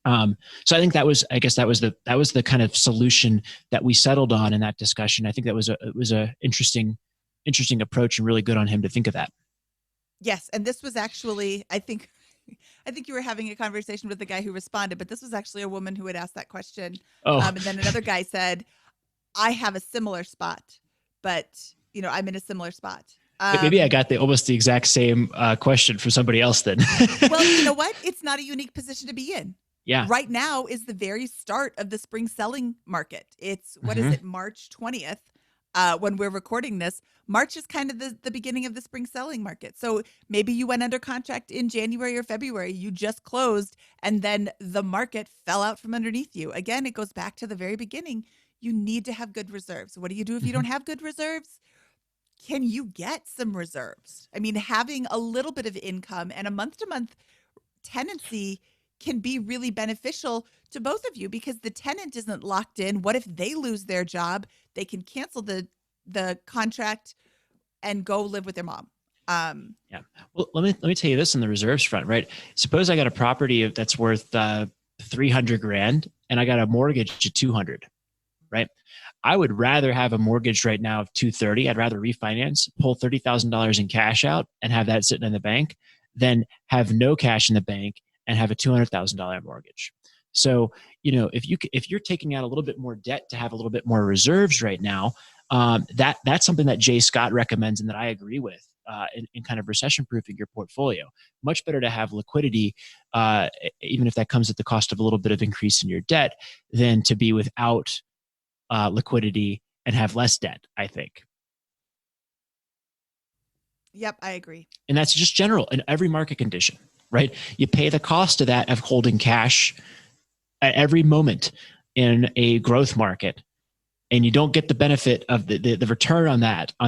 So I think that was the kind of solution that we settled on in that discussion. I think that was a interesting approach, and really good on him to think of that. Yes, and this was actually, I think you were having a conversation with the guy who responded, but this was actually a woman who had asked that question. Oh. And then another guy said, I have a similar spot, but I'm in a similar spot. Maybe I got almost the exact same question from somebody else then. Well, you know what? It's not a unique position to be in. Yeah. Right now is the very start of the spring selling market. It's, what is it, March 20th, when we're recording this. March is kind of the beginning of the spring selling market. So maybe you went under contract in January or February, you just closed, and then the market fell out from underneath you. Again, it goes back to the very beginning. You need to have good reserves. What do you do if you don't have good reserves? Can you get some reserves? I mean, having a little bit of income and a month-to-month tenancy can be really beneficial to both of you, because the tenant isn't locked in. What if they lose their job? They can cancel the contract and go live with their mom. Yeah. Well, let me tell you this on the reserves front, right? Suppose I got a property that's worth 300 grand and I got a mortgage of 200, right? I would rather have a mortgage right now of 230. I'd rather refinance, pull $30,000 in cash out and have that sitting in the bank than have no cash in the bank and have a $200,000 mortgage. So, if you're taking out a little bit more debt to have a little bit more reserves right now, that's something that Jay Scott recommends and that I agree with in kind of recession proofing your portfolio. Much better to have liquidity, even if that comes at the cost of a little bit of increase in your debt, than to be without liquidity and have less debt, I think. Yep, I agree. And that's just general in every market condition, right? You pay the cost of that of holding cash at every moment in a growth market, and you don't get the benefit of the return on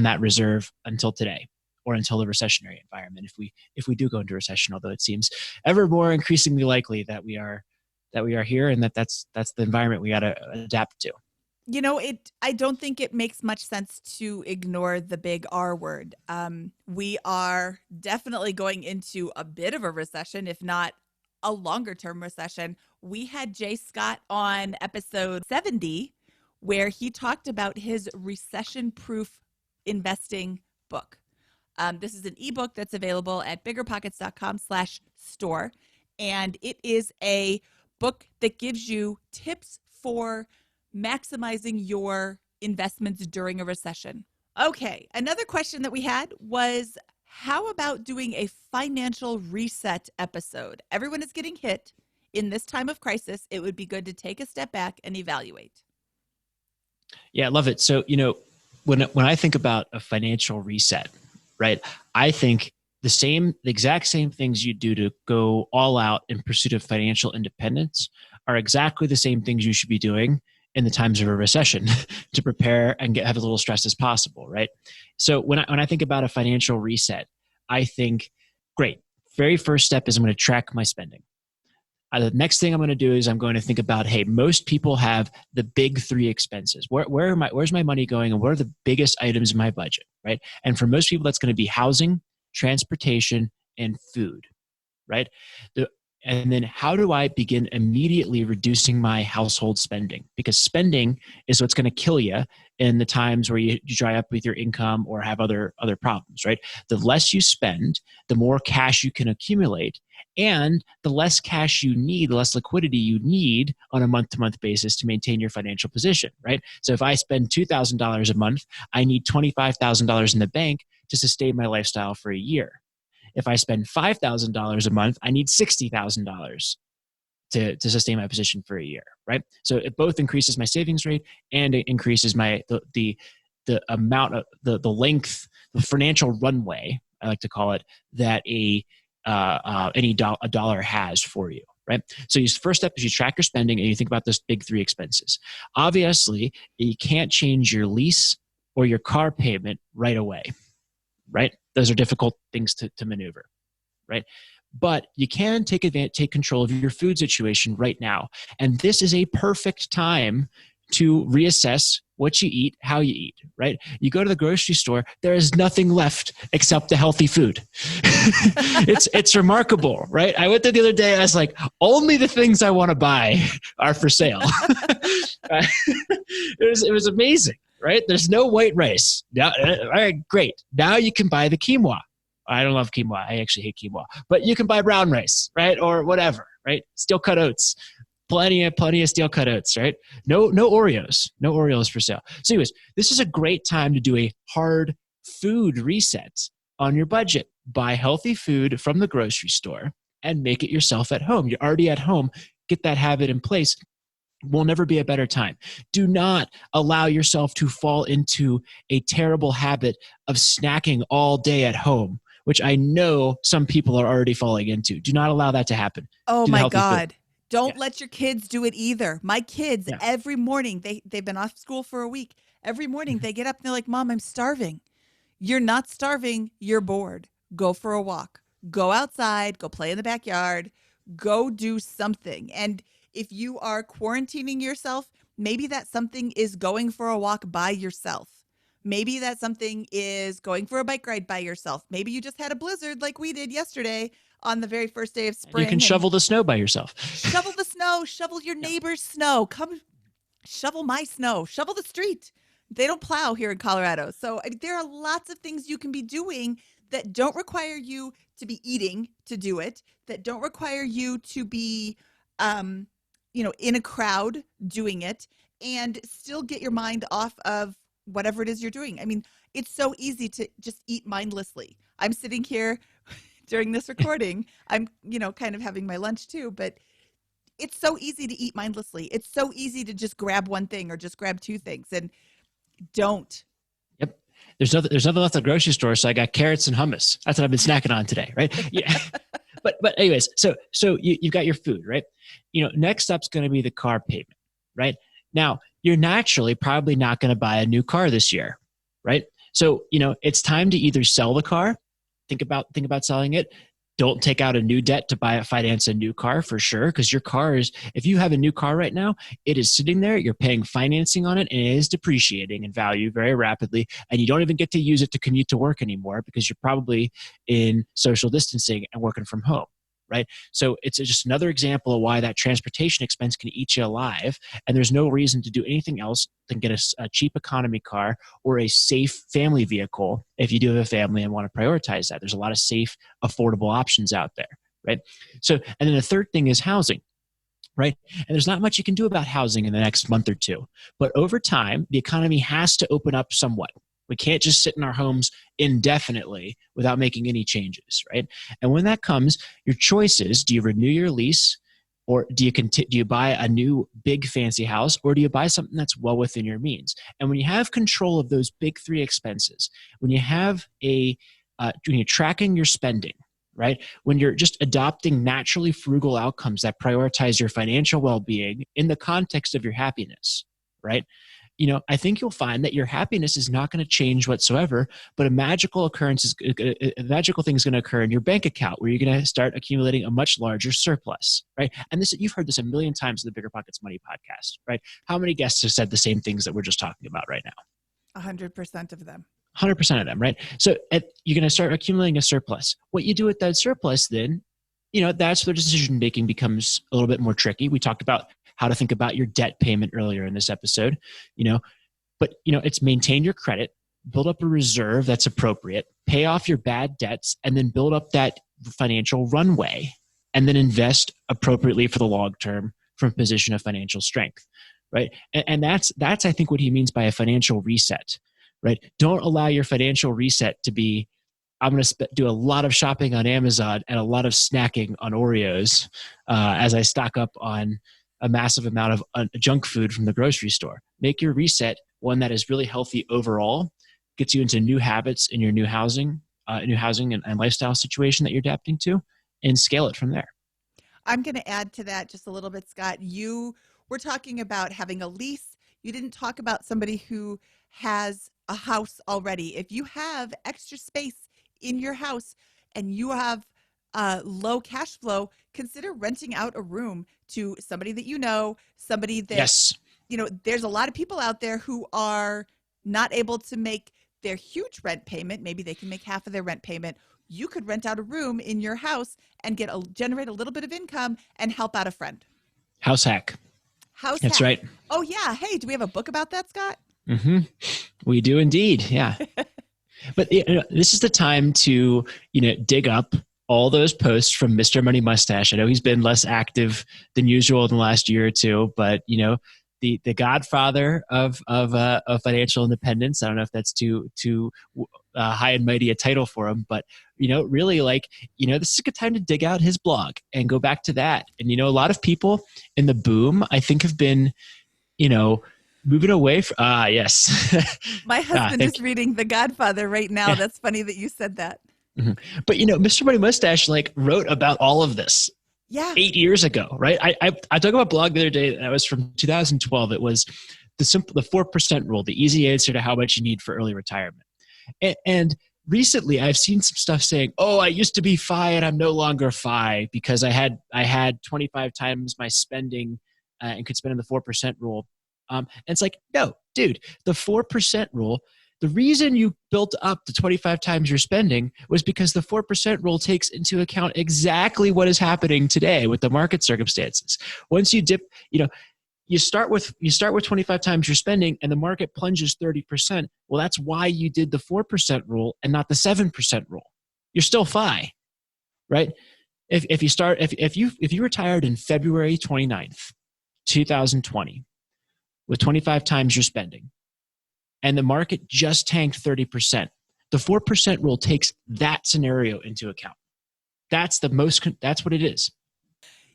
that reserve until today or until the recessionary environment. If we do go into recession, although it seems ever more increasingly likely that we are here, and that's the environment we got to adapt to. I don't think it makes much sense to ignore the big R word. We are definitely going into a bit of a recession, if not a longer term recession. We had Jay Scott on episode 70, where he talked about his recession proof investing book. This is an ebook that's available at biggerpockets.com/store. And it is a book that gives you tips for maximizing your investments during a recession. Okay, another question that we had was, how about doing a financial reset episode? Everyone is getting hit. In this time of crisis, it would be good to take a step back and evaluate. Yeah, I love it. So, when I think about a financial reset, right, I think the exact same things you do to go all out in pursuit of financial independence are exactly the same things you should be doing in the times of a recession to prepare and have as little stress as possible, right? So when I think about a financial reset, I think, great, very first step is I'm going to track my spending. The next thing I'm going to do is I'm going to think about, hey, most people have the big three expenses. Where's my money going, and what are the biggest items in my budget, right? And for most people, that's going to be housing, transportation, and food, right? And then how do I begin immediately reducing my household spending? Because spending is what's going to kill you in the times where you dry up with your income or have other problems, right? The less you spend, the more cash you can accumulate, and the less cash you need, the less liquidity you need on a month-to-month basis to maintain your financial position, right? So if I spend $2,000 a month, I need $25,000 in the bank to sustain my lifestyle for a year. If I spend $5,000 a month, I need $60,000 to sustain my position for a year, right? So it both increases my savings rate and it increases the amount of the length, the financial runway, I like to call it, that a dollar has for you, right? So your first step is you track your spending and you think about those big three expenses. Obviously, you can't change your lease or your car payment right away, right? Those are difficult things to maneuver, right? But you can take control of your food situation right now. And this is a perfect time to reassess what you eat, how you eat, right? You go to the grocery store, there is nothing left except the healthy food. It's remarkable, right? I went there the other day, I was like, only the things I want to buy are for sale. It was amazing, right? There's no white rice. Now, all right, great. Now you can buy the quinoa. I don't love quinoa. I actually hate quinoa. But you can buy brown rice, right? Or whatever, right? Steel cut oats. Plenty of steel cut oats, right? No Oreos. No Oreos for sale. So anyways, this is a great time to do a hard food reset on your budget. Buy healthy food from the grocery store and make it yourself at home. You're already at home. Get that habit in place. Will never be a better time. Do not allow yourself to fall into a terrible habit of snacking all day at home, which I know some people are already falling into. Do not allow that to happen. Oh my God. Food. Don't let your kids do it either. My kids, every morning, they've been off school for a week. Every morning they get up and they're like, Mom, I'm starving. You're not starving. You're bored. Go for a walk. Go outside. Go play in the backyard. Go do something. And if you are quarantining yourself, maybe that something is going for a walk by yourself. Maybe that something is going for a bike ride by yourself. Maybe you just had a blizzard like we did yesterday on the very first day of spring. You can shovel the snow by yourself. Shovel the snow, shovel your neighbor's snow. Come shovel my snow, shovel the street. They don't plow here in Colorado. So there are lots of things you can be doing that don't require you to be eating to do it, that don't require you to be, in a crowd doing it, and still get your mind off of whatever it is you're doing. I mean, it's so easy to just eat mindlessly. I'm sitting here during this recording. I'm, kind of having my lunch too, but it's so easy to eat mindlessly. It's so easy to just grab one thing or just grab two things, and don't. Yep. There's nothing left at the grocery store, so I got carrots and hummus. That's what I've been snacking on today, right? Yeah. But anyways, so you've got your food, right? Next up's going to be the car payment, right? Now, you're naturally probably not going to buy a new car this year, right? So, it's time to either sell the car, think about selling it. Don't take out a new debt to finance a new car for sure, because your car is, if you have a new car right now, it is sitting there, you're paying financing on it, and it is depreciating in value very rapidly, and you don't even get to use it to commute to work anymore because you're probably in social distancing and working from home, right? So it's just another example of why that transportation expense can eat you alive, and there's no reason to do anything else than get a cheap economy car or a safe family vehicle if you do have a family and want to prioritize that. There's a lot of safe, affordable options out there, right? So, and then the third thing is housing, right? And there's not much you can do about housing in the next month or two, but over time, the economy has to open up somewhat. We can't just sit in our homes indefinitely without making any changes, right? And when that comes, your choice is, do you renew your lease, or do you buy a new big fancy house, or do you buy something that's well within your means? And when you have control of those big three expenses, when you have when you're tracking your spending, right? When you're just adopting naturally frugal outcomes that prioritize your financial well-being in the context of your happiness, right? I think you'll find that your happiness is not going to change whatsoever, but a magical thing is going to occur in your bank account where you're going to start accumulating a much larger surplus, right? And you've heard this a million times in the Bigger Pockets Money podcast, right? How many guests have said the same things that we're just talking about right now? 100% of them. 100% of them, right? So you're going to start accumulating a surplus. What you do with that surplus then, that's where decision making becomes a little bit more tricky. We talked about how to think about your debt payment earlier in this episode, but it's maintain your credit, build up a reserve that's appropriate, pay off your bad debts, and then build up that financial runway, and then invest appropriately for the long term from a position of financial strength, right? And that's I think what he means by a financial reset, right? Don't allow your financial reset to be, I'm going to do a lot of shopping on Amazon and a lot of snacking on Oreos as I stock up on a massive amount of junk food from the grocery store. Make your reset one that is really healthy overall, gets you into new habits in your new housing and lifestyle situation that you're adapting to, and scale it from there. I'm going to add to that just a little bit, Scott. You were talking about having a lease. You didn't talk about somebody who has a house already. If you have extra space in your house and you have low cash flow, consider renting out a room to somebody that somebody that, yes. There's a lot of people out there who are not able to make their huge rent payment. Maybe they can make half of their rent payment. You could rent out a room in your house and generate a little bit of income and help out a friend. House hack. That's right. Oh yeah. Hey, do we have a book about that, Scott? Mm-hmm. We do indeed. Yeah. But this is the time to, dig up all those posts from Mr. Money Mustache. I know he's been less active than usual in the last year or two, but the godfather of financial independence. I don't know if that's too high and mighty a title for him, but really this is a good time to dig out his blog and go back to that. And a lot of people in the boom, I think, have been moving away from yes. My husband is reading The Godfather right now. Yeah. That's funny that you said that. Mm-hmm. But Mr. Money Mustache wrote about all of this 8 years ago, right? I talked about a blog the other day that was from 2012. It was the 4% rule, the easy answer to how much you need for early retirement. And recently I've seen some stuff saying, oh, I used to be FI and I'm no longer FI because I had 25 times my spending and could spend in the 4% rule. And it's no, dude, the 4% rule The reason you built up to 25 times your spending was because the 4% rule takes into account exactly what is happening today with the market circumstances. Once you dip, you start with 25 times your spending and the market plunges 30%. Well, that's why you did the 4% rule and not the 7% rule. You're still fine, right? If you retired in February 29th, 2020, with 25 times your spending, and the market just tanked 30%, the 4% rule takes that scenario into account. That's what it is.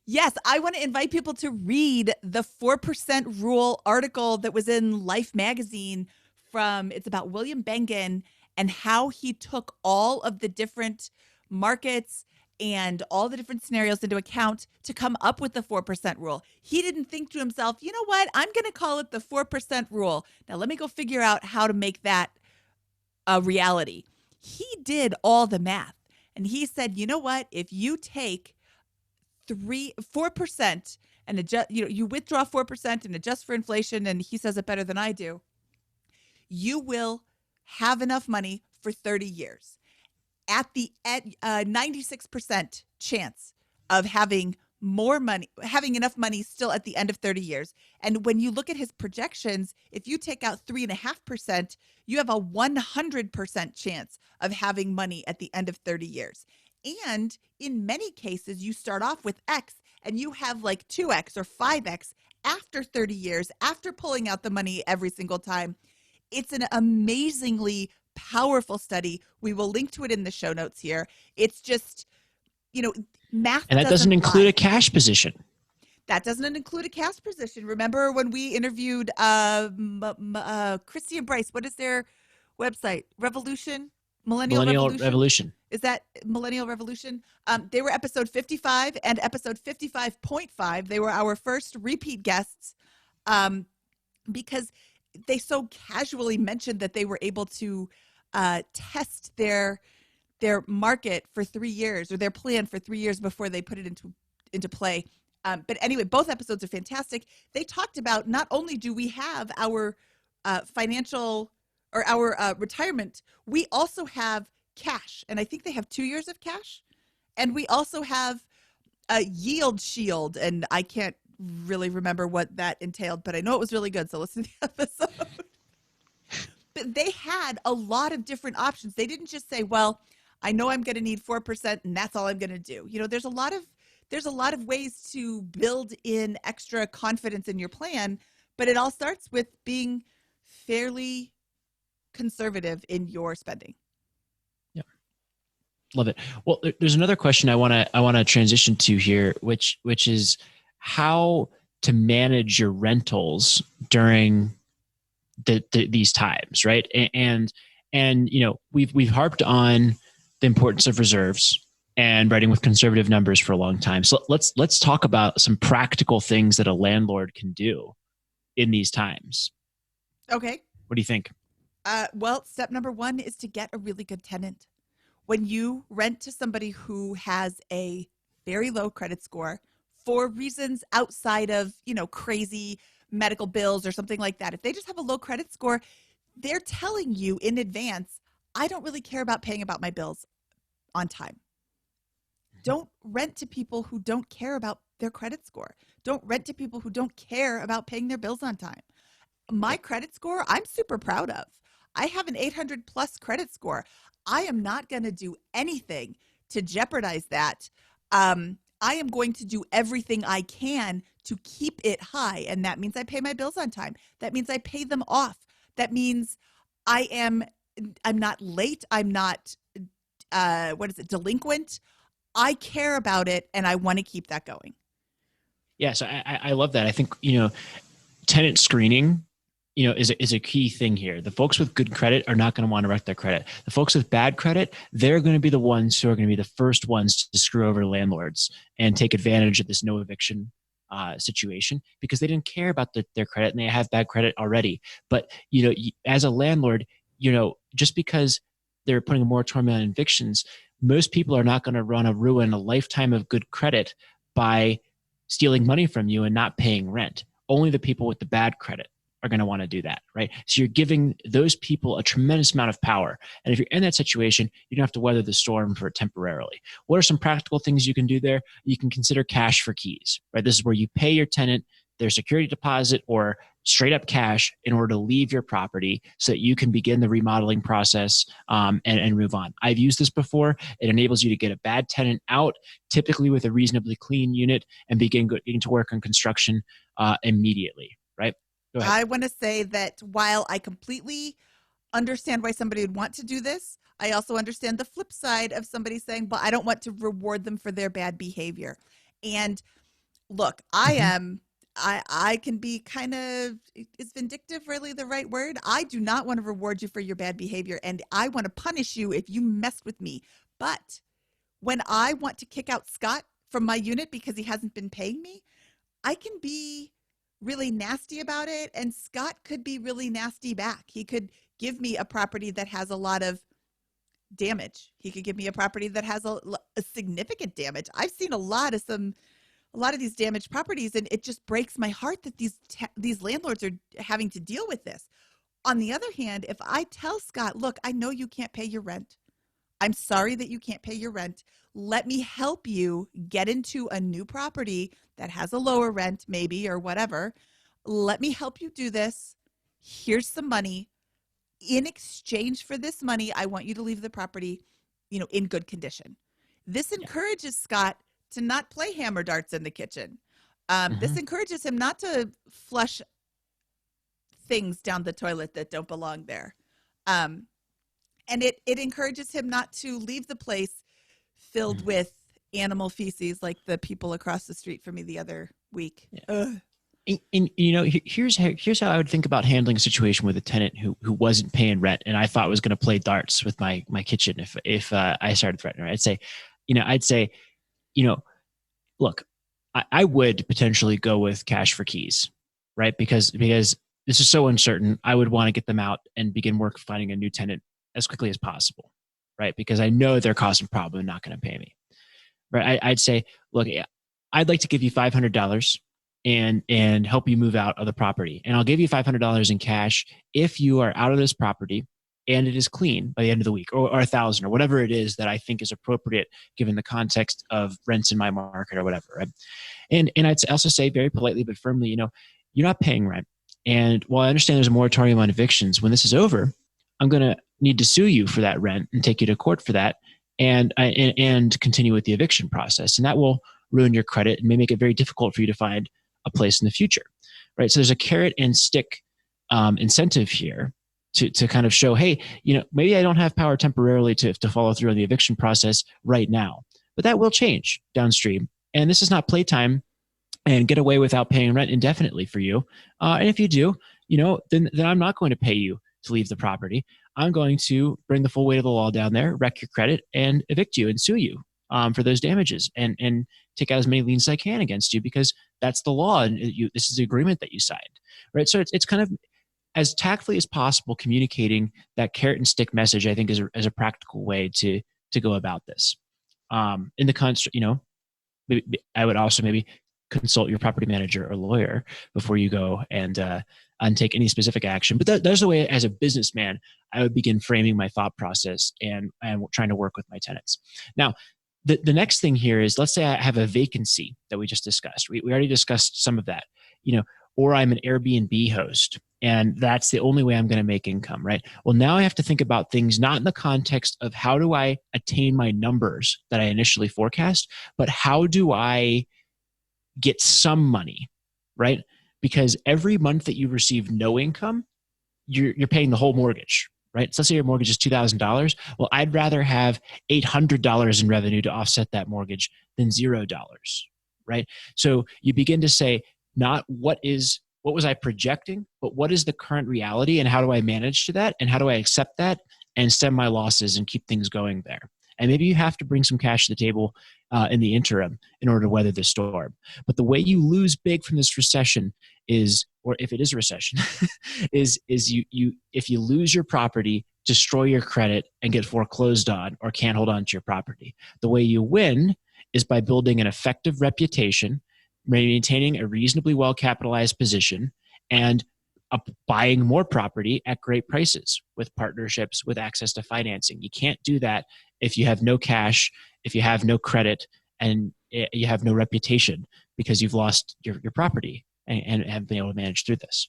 Yes, I want to invite people to read the 4% rule article that was in Life magazine it's about William Bengen and how he took all of the different markets and all the different scenarios into account to come up with the 4% rule. He didn't think to himself, you know what, I'm going to call it the 4% rule. Now let me go figure out how to make that a reality. He did all the math and he said, you know what, if you take 4% and adjust, you withdraw 4% and adjust for inflation, and he says it better than I do, you will have enough money for 30 years at 96% chance of having enough money still at the end of 30 years. And when you look at his projections, if you take out 3.5%, you have a 100% chance of having money at the end of 30 years. And in many cases, you start off with X and you have like 2X or 5X after 30 years, after pulling out the money every single time. It's an amazingly powerful study. We will link to it in the show notes here. It's just, math. And that doesn't include a cash position. That doesn't include a cash position. Remember when we interviewed Christy and Bryce, what is their website? Millennial Revolution. Is that Millennial Revolution? They were episode 55 and episode 55.5. They were our first repeat guests because they so casually mentioned that they were able to test their market for 3 years, or their plan for 3 years before they put it into play. But anyway, both episodes are fantastic. They talked about not only do we have our financial or our retirement, we also have cash. And I think they have 2 years of cash. And we also have a yield shield. And I can't really remember what that entailed, but I know it was really good. So listen to the episode. But they had a lot of different options. They didn't just say, well, I know I'm going to need 4% and that's all I'm going to do. There's a lot of ways to build in extra confidence in your plan, but it all starts with being fairly conservative in your spending. Yeah. Love it. Well, there's another question I want to transition to here, which is how to manage your rentals during these times, right? And we've harped on the importance of reserves and writing with conservative numbers for a long time. So let's talk about some practical things that a landlord can do in these times. Okay. What do you think? Well, step number 1 is to get a really good tenant. When you rent to somebody who has a very low credit score for reasons outside of, crazy medical bills or something like that, if they just have a low credit score, they're telling you in advance, I don't really care about paying about my bills on time. Don't rent to people who don't care about their credit score. Don't rent to people who don't care about paying their bills on time. My credit score, I'm super proud of. I have an 800 plus credit score. I am not going to do anything to jeopardize that. I am going to do everything I can to keep it high. And that means I pay my bills on time. That means I pay them off. That means I'm not late. I'm not, delinquent. I care about it and I want to keep that going. Yes, I love that. I think, tenant screening, is a key thing here. The folks with good credit are not going to want to wreck their credit. The folks with bad credit, they're going to be the ones who are going to be the first ones to screw over landlords and take advantage of this no eviction situation because they didn't care about their credit and they have bad credit already. But, as a landlord, just because they're putting a moratorium on evictions, most people are not going to ruin a lifetime of good credit by stealing money from you and not paying rent. Only the people with the bad credit are going to want to do that, right? So you're giving those people a tremendous amount of power. And if you're in that situation, you don't have to weather the storm for temporarily. What are some practical things you can do there? You can consider cash for keys, right? This is where you pay your tenant their security deposit or straight up cash in order to leave your property so that you can begin the remodeling process and move on. I've used this before. It enables you to get a bad tenant out, typically with a reasonably clean unit, and begin getting to work on construction immediately, right? Go ahead. I want to say that while I completely understand why somebody would want to do this, I also understand the flip side of somebody saying, but I don't want to reward them for their bad behavior. And look, I can be kind of, is vindictive really the right word? I do not want to reward you for your bad behavior, and I want to punish you if you messed with me. But when I want to kick out Scott from my unit because he hasn't been paying me, I can be really nasty about it, and Scott could be really nasty back. He could give me a property that has a lot of damage. He could give me a property that has a significant damage. I've seen a lot of these damaged properties, and it just breaks my heart that these landlords are having to deal with this. On the other hand, if I tell Scott, look, I know you can't pay your rent. I'm sorry that you can't pay your rent. Let me help you get into a new property that has a lower rent, maybe, or whatever. Let me help you do this. Here's some money. In exchange for this money, I want you to leave the property, in good condition. This encourages Scott to not play hammer darts in the kitchen. This encourages him not to flush things down the toilet that don't belong there. And it encourages him not to leave the place filled with animal feces like the people across the street from me the other week. Yeah. And here's how I would think about handling a situation with a tenant who wasn't paying rent, and I thought was going to play darts with my kitchen if I started threatening her. I'd say, look, I would potentially go with cash for keys, right? Because this is so uncertain. I would want to get them out and begin work finding a new tenant as quickly as possible, right? Because I know they're causing a problem and not going to pay me, right? I'd say, look, I'd like to give you $500 and help you move out of the property. And I'll give you $500 in cash if you are out of this property and it is clean by the end of the week, or 1,000, or whatever it is that I think is appropriate given the context of rents in my market or whatever. Right? And I'd also say very politely but firmly, you're not paying rent. And while I understand there's a moratorium on evictions, when this is over, I'm going to need to sue you for that rent and take you to court for that, and continue with the eviction process. And that will ruin your credit and may make it very difficult for you to find a place in the future, right? So there's a carrot and stick incentive here to kind of show, hey, maybe I don't have power temporarily to follow through on the eviction process right now, but that will change downstream. And this is not playtime and get away without paying rent indefinitely for you. And if you do, then I'm not going to pay you to leave the property. I'm going to bring the full weight of the law down there, wreck your credit, and evict you and sue you for those damages, and take out as many liens as I can against you, because that's the law, and this is the agreement that you signed, right? So it's kind of as tactfully as possible communicating that carrot and stick message. I think is a practical way to go about this. In the construct, I would also maybe consult your property manager or lawyer before you go and take any specific action. But that's the way, as a businessman, I would begin framing my thought process and trying to work with my tenants. Now, the next thing here is, let's say I have a vacancy that we just discussed. We already discussed some of that, or I'm an Airbnb host, and that's the only way I'm going to make income, right? Well, now I have to think about things not in the context of how do I attain my numbers that I initially forecast, but how do I get some money, right? Because every month that you receive no income, you're paying the whole mortgage, right? So let's say your mortgage is $2,000. Well, I'd rather have $800 in revenue to offset that mortgage than $0, right? So you begin to say, not what was I projecting, but what is the current reality, and how do I manage to that, and how do I accept that and stem my losses and keep things going there? And maybe you have to bring some cash to the table in the interim in order to weather the storm. But the way you lose big from this recession is, or if it is a recession, is you if you lose your property, destroy your credit, and get foreclosed on or can't hold on to your property. The way you win is by building an effective reputation, maintaining a reasonably well-capitalized position, and buying more property at great prices with partnerships, with access to financing. You can't do that if you have no cash, if you have no credit, and you have no reputation because you've lost your property and haven't been able to manage through this.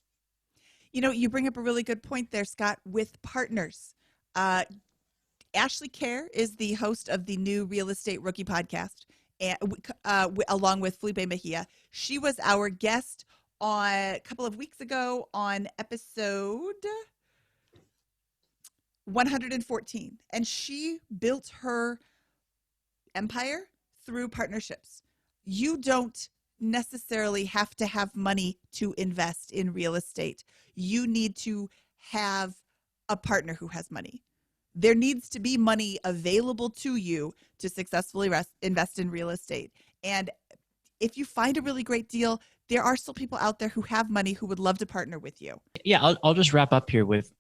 You bring up a really good point there, Scott, with partners. Ashley Kerr is the host of the new Real Estate Rookie podcast, and along with Felipe Mejia. She was our guest on a couple of weeks ago on episode 114, and she built her empire through partnerships. You don't necessarily have to have money to invest in real estate. You need to have a partner who has money. There needs to be money available to you to successfully invest in real estate. And if you find a really great deal, there are still people out there who have money who would love to partner with you. Yeah, I'll just wrap up here with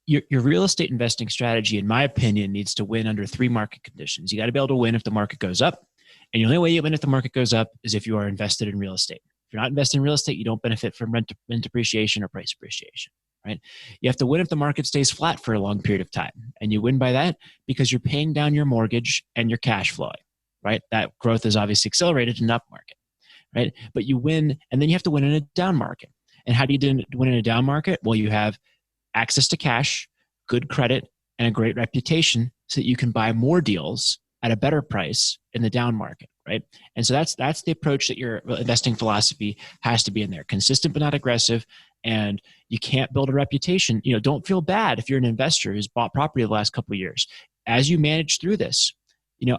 your real estate investing strategy, in my opinion, needs to win under 3 market conditions. You got to be able to win if the market goes up. And the only way you win if the market goes up is if you are invested in real estate. If you're not invested in real estate, you don't benefit from rent appreciation or price appreciation, right? You have to win if the market stays flat for a long period of time. And you win by that because you're paying down your mortgage and your cash flowing, right? That growth is obviously accelerated in an up market, right? But you win, and then you have to win in a down market. And how do you win in a down market? Well, you have access to cash, good credit, and a great reputation so that you can buy more deals at a better price in the down market, right? And so that's the approach that your investing philosophy has to be in there. Consistent but not aggressive. And you can't build a reputation. Don't feel bad if you're an investor who's bought property the last couple of years. As you manage through this,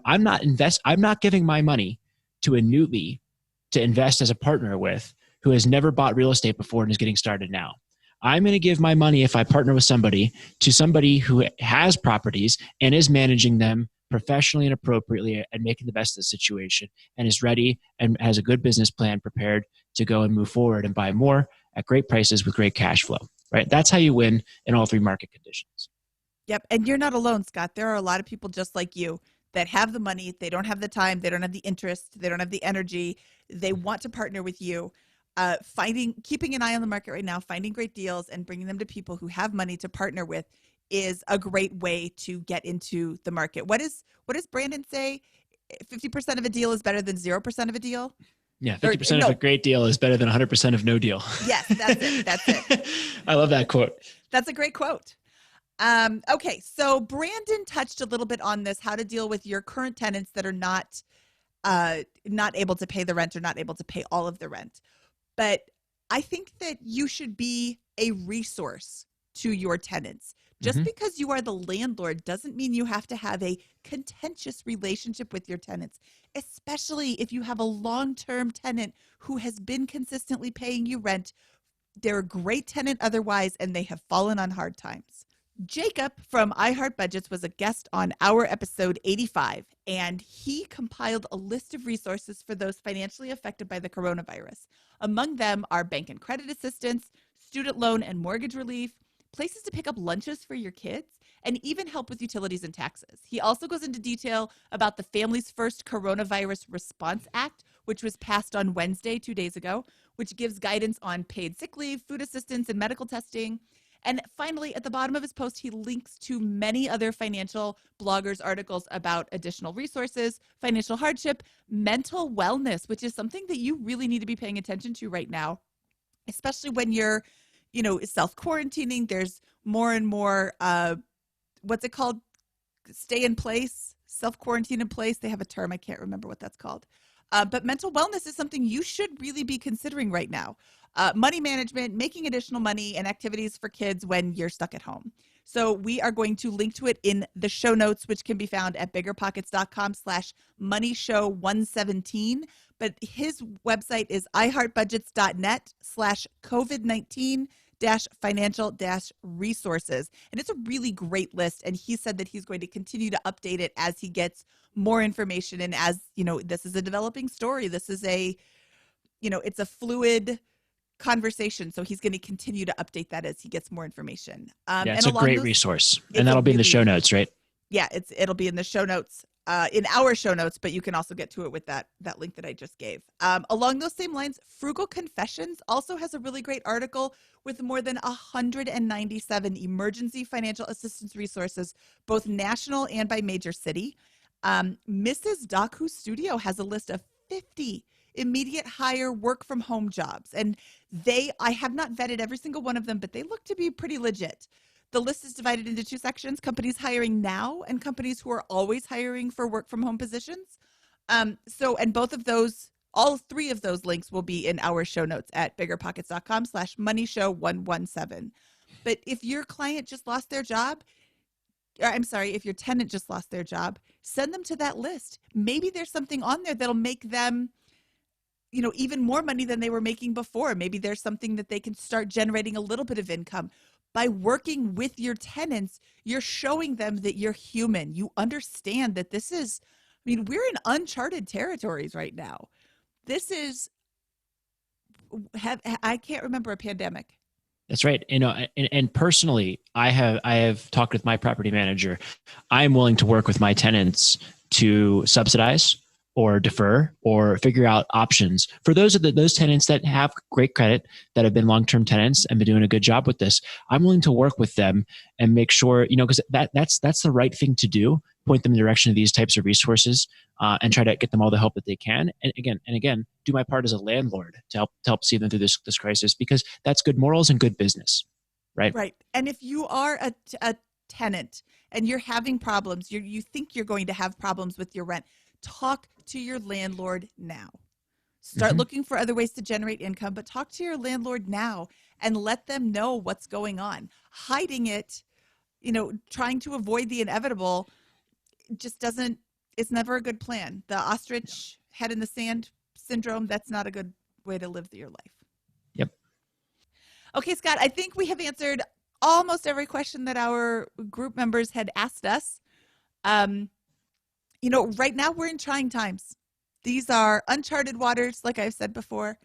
I'm not giving my money to a newbie to invest as a partner with who has never bought real estate before and is getting started now. I'm going to give my money, if I partner with somebody, to somebody who has properties and is managing them professionally and appropriately and making the best of the situation and is ready and has a good business plan prepared to go and move forward and buy more at great prices with great cash flow, right? That's how you win in all 3 market conditions. Yep. And you're not alone, Scott. There are a lot of people just like you that have the money. They don't have the time. They don't have the interest. They don't have the energy. They want to partner with you. Keeping an eye on the market right now, finding great deals and bringing them to people who have money to partner with is a great way to get into the market. What does Brandon say? 50% of a deal is better than 0% of a deal? Yeah, 50% of a great deal is better than 100% of no deal. Yes, that's it. That's it. I love that quote. That's a great quote. Okay, so Brandon touched a little bit on this, how to deal with your current tenants that are not able to pay the rent or not able to pay all of the rent. But I think that you should be a resource to your tenants. Just because you are the landlord doesn't mean you have to have a contentious relationship with your tenants, especially if you have a long-term tenant who has been consistently paying you rent. They're a great tenant otherwise, and they have fallen on hard times. Jacob from iHeart Budgets was a guest on our episode 85, and he compiled a list of resources for those financially affected by the coronavirus. Among them are bank and credit assistance, student loan and mortgage relief, places to pick up lunches for your kids, and even help with utilities and taxes. He also goes into detail about the Families First Coronavirus Response Act, which was passed on Wednesday, 2 days ago, which gives guidance on paid sick leave, food assistance, and medical testing. And finally, at the bottom of his post, he links to many other financial bloggers' articles about additional resources, financial hardship, mental wellness, which is something that you really need to be paying attention to right now, especially when you're self-quarantining. There's more and more, what's it called? Stay in place, self-quarantine in place. They have a term. I can't remember what that's called. But mental wellness is something you should really be considering right now. Money management, making additional money, and activities for kids when you're stuck at home. So we are going to link to it in the show notes, which can be found at biggerpockets.com/moneyshow117. But his website is iHeartBudgets.net/COVID-19-financial-resources. And it's a really great list. And he said that he's going to continue to update it as he gets more information. And as, this is a developing story. This is it's a fluid conversation. So he's going to continue to update that as he gets more information. It's a great resource. And that'll be in the show notes, right? Yeah, it'll be in the show notes. in our show notes, but you can also get to it with that link that I just gave. Along those same lines, Frugal Confessions also has a really great article with more than 197 emergency financial assistance resources, both national and by major city. Mrs. Daku's studio has a list of 50 immediate hire work from home jobs. And I have not vetted every single one of them, but they look to be pretty legit. The list is divided into two sections: companies hiring now and companies who are always hiring for work from home positions. And both of those, all three of those links will be in our show notes at biggerpockets.com/moneyshow117. But if your client just lost their job, if your tenant just lost their job, send them to that list. Maybe there's something on there that'll make them, even more money than they were making before. Maybe there's something that they can start generating a little bit of income. By working with your tenants, you're showing them that you're human. You understand that we're in uncharted territories right now. I can't remember a pandemic. That's right. And personally, I have talked with my property manager. I'm willing to work with my tenants to subsidize or defer or figure out options for those tenants that have great credit, that have been long-term tenants and been doing a good job with this. I'm willing to work with them and make sure, because that's the right thing to do. Point them in the direction of these types of resources, and try to get them all the help that they can. And again, do my part as a landlord to help see them through this crisis, because that's good morals and good business, right? Right. And if you are a tenant and you're having problems, you think you're going to have problems with your rent, talk to your landlord now. Start looking for other ways to generate income, but talk to your landlord now and let them know what's going on. Hiding it, trying to avoid the inevitable it's never a good plan. The ostrich head in the sand syndrome, that's not a good way to live your life. Yep. Okay, Scott, I think we have answered almost every question that our group members had asked us. Right now we're in trying times. These are uncharted waters, like I've said before.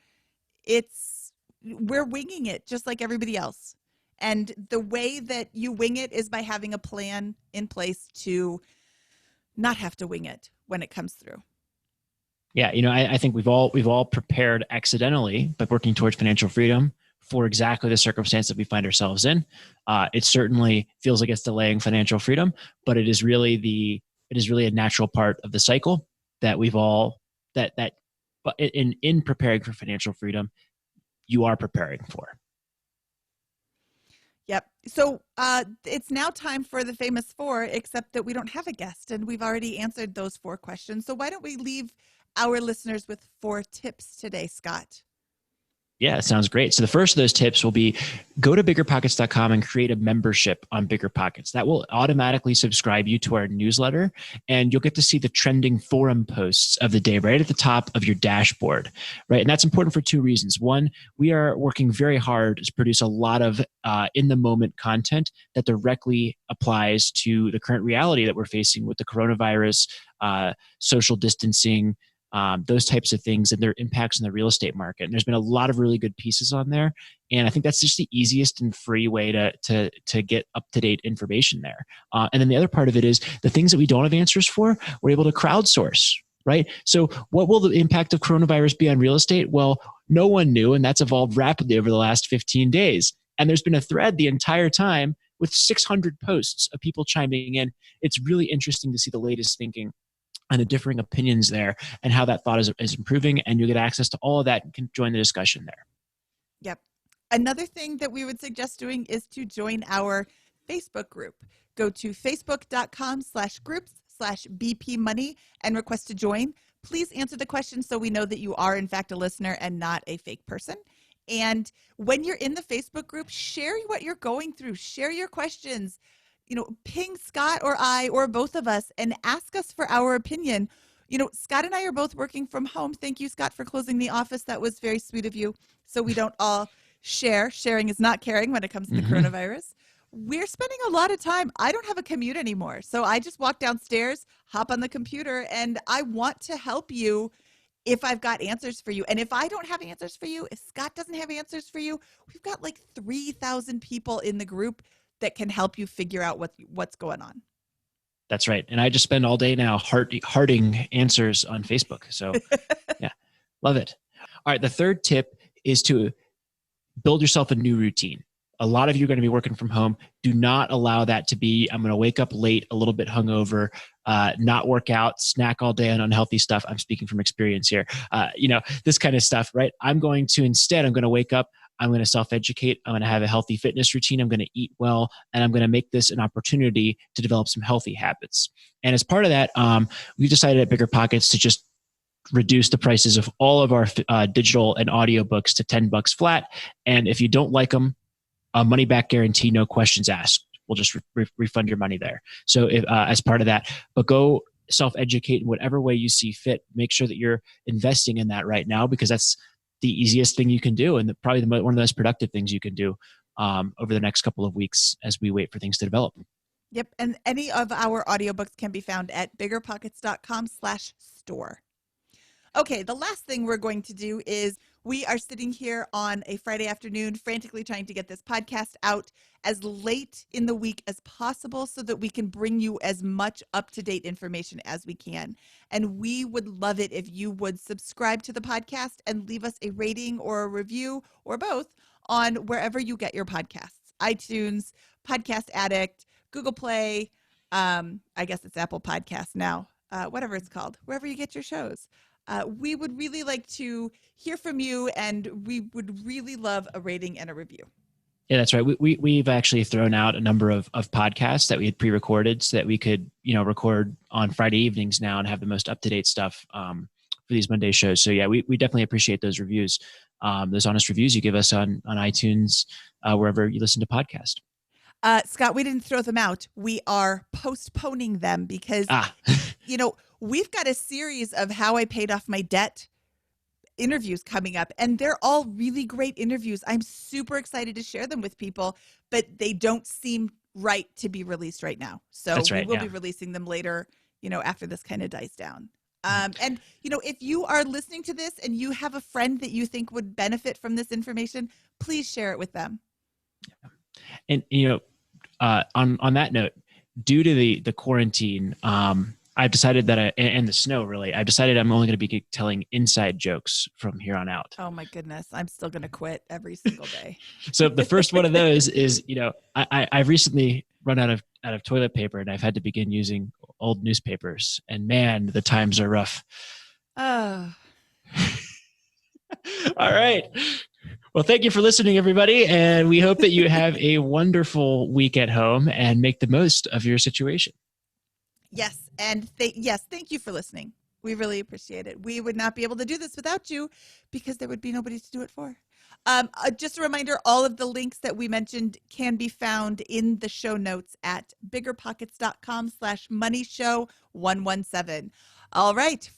We're winging it just like everybody else. And the way that you wing it is by having a plan in place to not have to wing it when it comes through. Yeah, I think we've all prepared accidentally by working towards financial freedom for exactly the circumstance that we find ourselves in. It certainly feels like it's delaying financial freedom, but it is really a natural part of the cycle that we've all but in preparing for financial freedom, you are preparing for. Yep. So it's now time for the famous four, except that we don't have a guest, and we've already answered those four questions. So why don't we leave our listeners with 4 tips today, Scott? Yeah, it sounds great. So the first of those tips will be go to biggerpockets.com and create a membership on BiggerPockets. That will automatically subscribe you to our newsletter, and you'll get to see the trending forum posts of the day right at the top of your dashboard, right? And that's important for 2 reasons. One, we are working very hard to produce a lot of in-the-moment content that directly applies to the current reality that we're facing with the coronavirus, social distancing, those types of things and their impacts on the real estate market. And there's been a lot of really good pieces on there. And I think that's just the easiest and free way to get up-to-date information there. And then the other part of it is the things that we don't have answers for, we're able to crowdsource, right? So what will the impact of coronavirus be on real estate? Well, no one knew, and that's evolved rapidly over the last 15 days. And there's been a thread the entire time with 600 posts of people chiming in. It's really interesting to see the latest thinking and the differing opinions there and how that thought is improving. And you'll get access to all of that and can join the discussion there. Yep. Another thing that we would suggest doing is to join our Facebook group. Go to facebook.com/groups/BP Money and request to join. Please answer the question so we know that you are in fact a listener and not a fake person. And when you're in the Facebook group, share what you're going through, share your questions. Ping Scott or I or both of us and ask us for our opinion. Scott and I are both working from home. Thank you, Scott, for closing the office. That was very sweet of you. So we don't all share. Sharing is not caring when it comes to the coronavirus. We're spending a lot of time. I don't have a commute anymore. So I just walk downstairs, hop on the computer, and I want to help you if I've got answers for you. And if I don't have answers for you, if Scott doesn't have answers for you, we've got like 3,000 people in the group that can help you figure out what's going on. That's right. And I just spend all day now hearting answers on Facebook. So yeah, love it. All right. The third tip is to build yourself a new routine. A lot of you are going to be working from home. Do not allow that to be, I'm going to wake up late, a little bit hungover, not work out, snack all day on unhealthy stuff. I'm speaking from experience here. This kind of stuff, right? I'm going to wake up, I'm going to self-educate. I'm going to have a healthy fitness routine. I'm going to eat well, and I'm going to make this an opportunity to develop some healthy habits. And as part of that, we've decided at BiggerPockets to just reduce the prices of all of our digital and audio books to $10 flat. And if you don't like them, a money back guarantee, no questions asked. We'll just refund your money there. So as part of that, but go self-educate in whatever way you see fit. Make sure that you're investing in that right now, because that's the easiest thing you can do, and probably one of the most productive things you can do over the next couple of weeks as we wait for things to develop. Yep. And any of our audiobooks can be found at biggerpockets.com/store. Okay, the last thing we're going to do is we are sitting here on a Friday afternoon frantically trying to get this podcast out as late in the week as possible so that we can bring you as much up-to-date information as we can. And we would love it if you would subscribe to the podcast and leave us a rating or a review or both on wherever you get your podcasts. iTunes, Podcast Addict, Google Play, I guess it's Apple Podcasts now, whatever it's called, wherever you get your shows. We would really like to hear from you, and we would really love a rating and a review. Yeah, that's right. We've actually thrown out a number of podcasts that we had pre-recorded so that we could, record on Friday evenings now and have the most up-to-date stuff for these Monday shows. So yeah, we definitely appreciate those reviews, those honest reviews you give us on iTunes, wherever you listen to podcasts. Scott, we didn't throw them out. We are postponing them because, we've got a series of how I paid off my debt interviews coming up, and they're all really great interviews. I'm super excited to share them with people, but they don't seem right to be released right now. So we will be releasing them later, after this kind of dies down. And, if you are listening to this and you have a friend that you think would benefit from this information, please share it with them. And, on that note, due to the quarantine, I've decided that and the snow really, I've decided I'm only going to be telling inside jokes from here on out. Oh my goodness. I'm still going to quit every single day. So the first one of those is, I've recently run out of toilet paper, and I've had to begin using old newspapers, and man, the times are rough. Oh. All right. Well, thank you for listening, everybody. And we hope that you have a wonderful week at home and make the most of your situation. Yes. And thank you for listening. We really appreciate it. We would not be able to do this without you because there would be nobody to do it for. Just a reminder, all of the links that we mentioned can be found in the show notes at biggerpockets.com/moneyshow117. All right.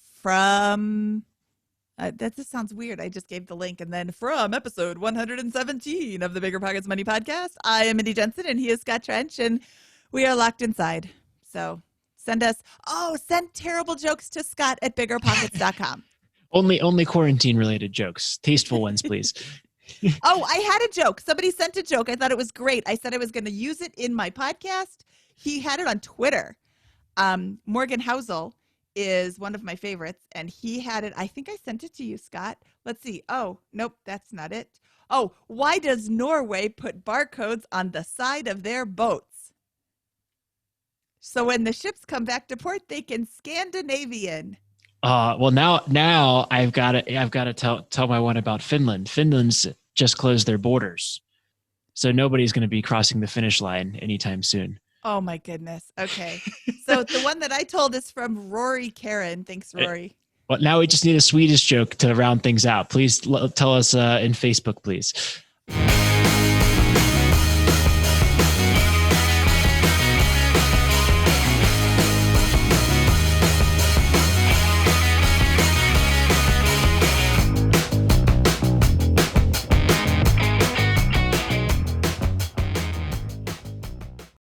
That just sounds weird. I just gave the link. And then from episode 117 of the BiggerPockets Money Podcast, I am Mindy Jensen and he is Scott Trench, and we are locked inside. So send terrible jokes to Scott at biggerpockets.com. Only quarantine related jokes. Tasteful ones, please. Oh, I had a joke. Somebody sent a joke. I thought it was great. I said I was going to use it in my podcast. He had it on Twitter. Morgan Housel is one of my favorites, and he had it. I think I sent it to you, Scott. Let's see. Oh, nope, that's not it. Oh, why does Norway put barcodes on the side of their boats? So when the ships come back to port, they can Scandinavian. Well, now I've got to tell my one about Finland. Finland's just closed their borders, so nobody's going to be crossing the finish line anytime soon. Oh my goodness. Okay. So the one that I told is from Rory Karen. Thanks, Rory. Well, now we just need a Swedish joke to round things out. Please tell us in Facebook, please.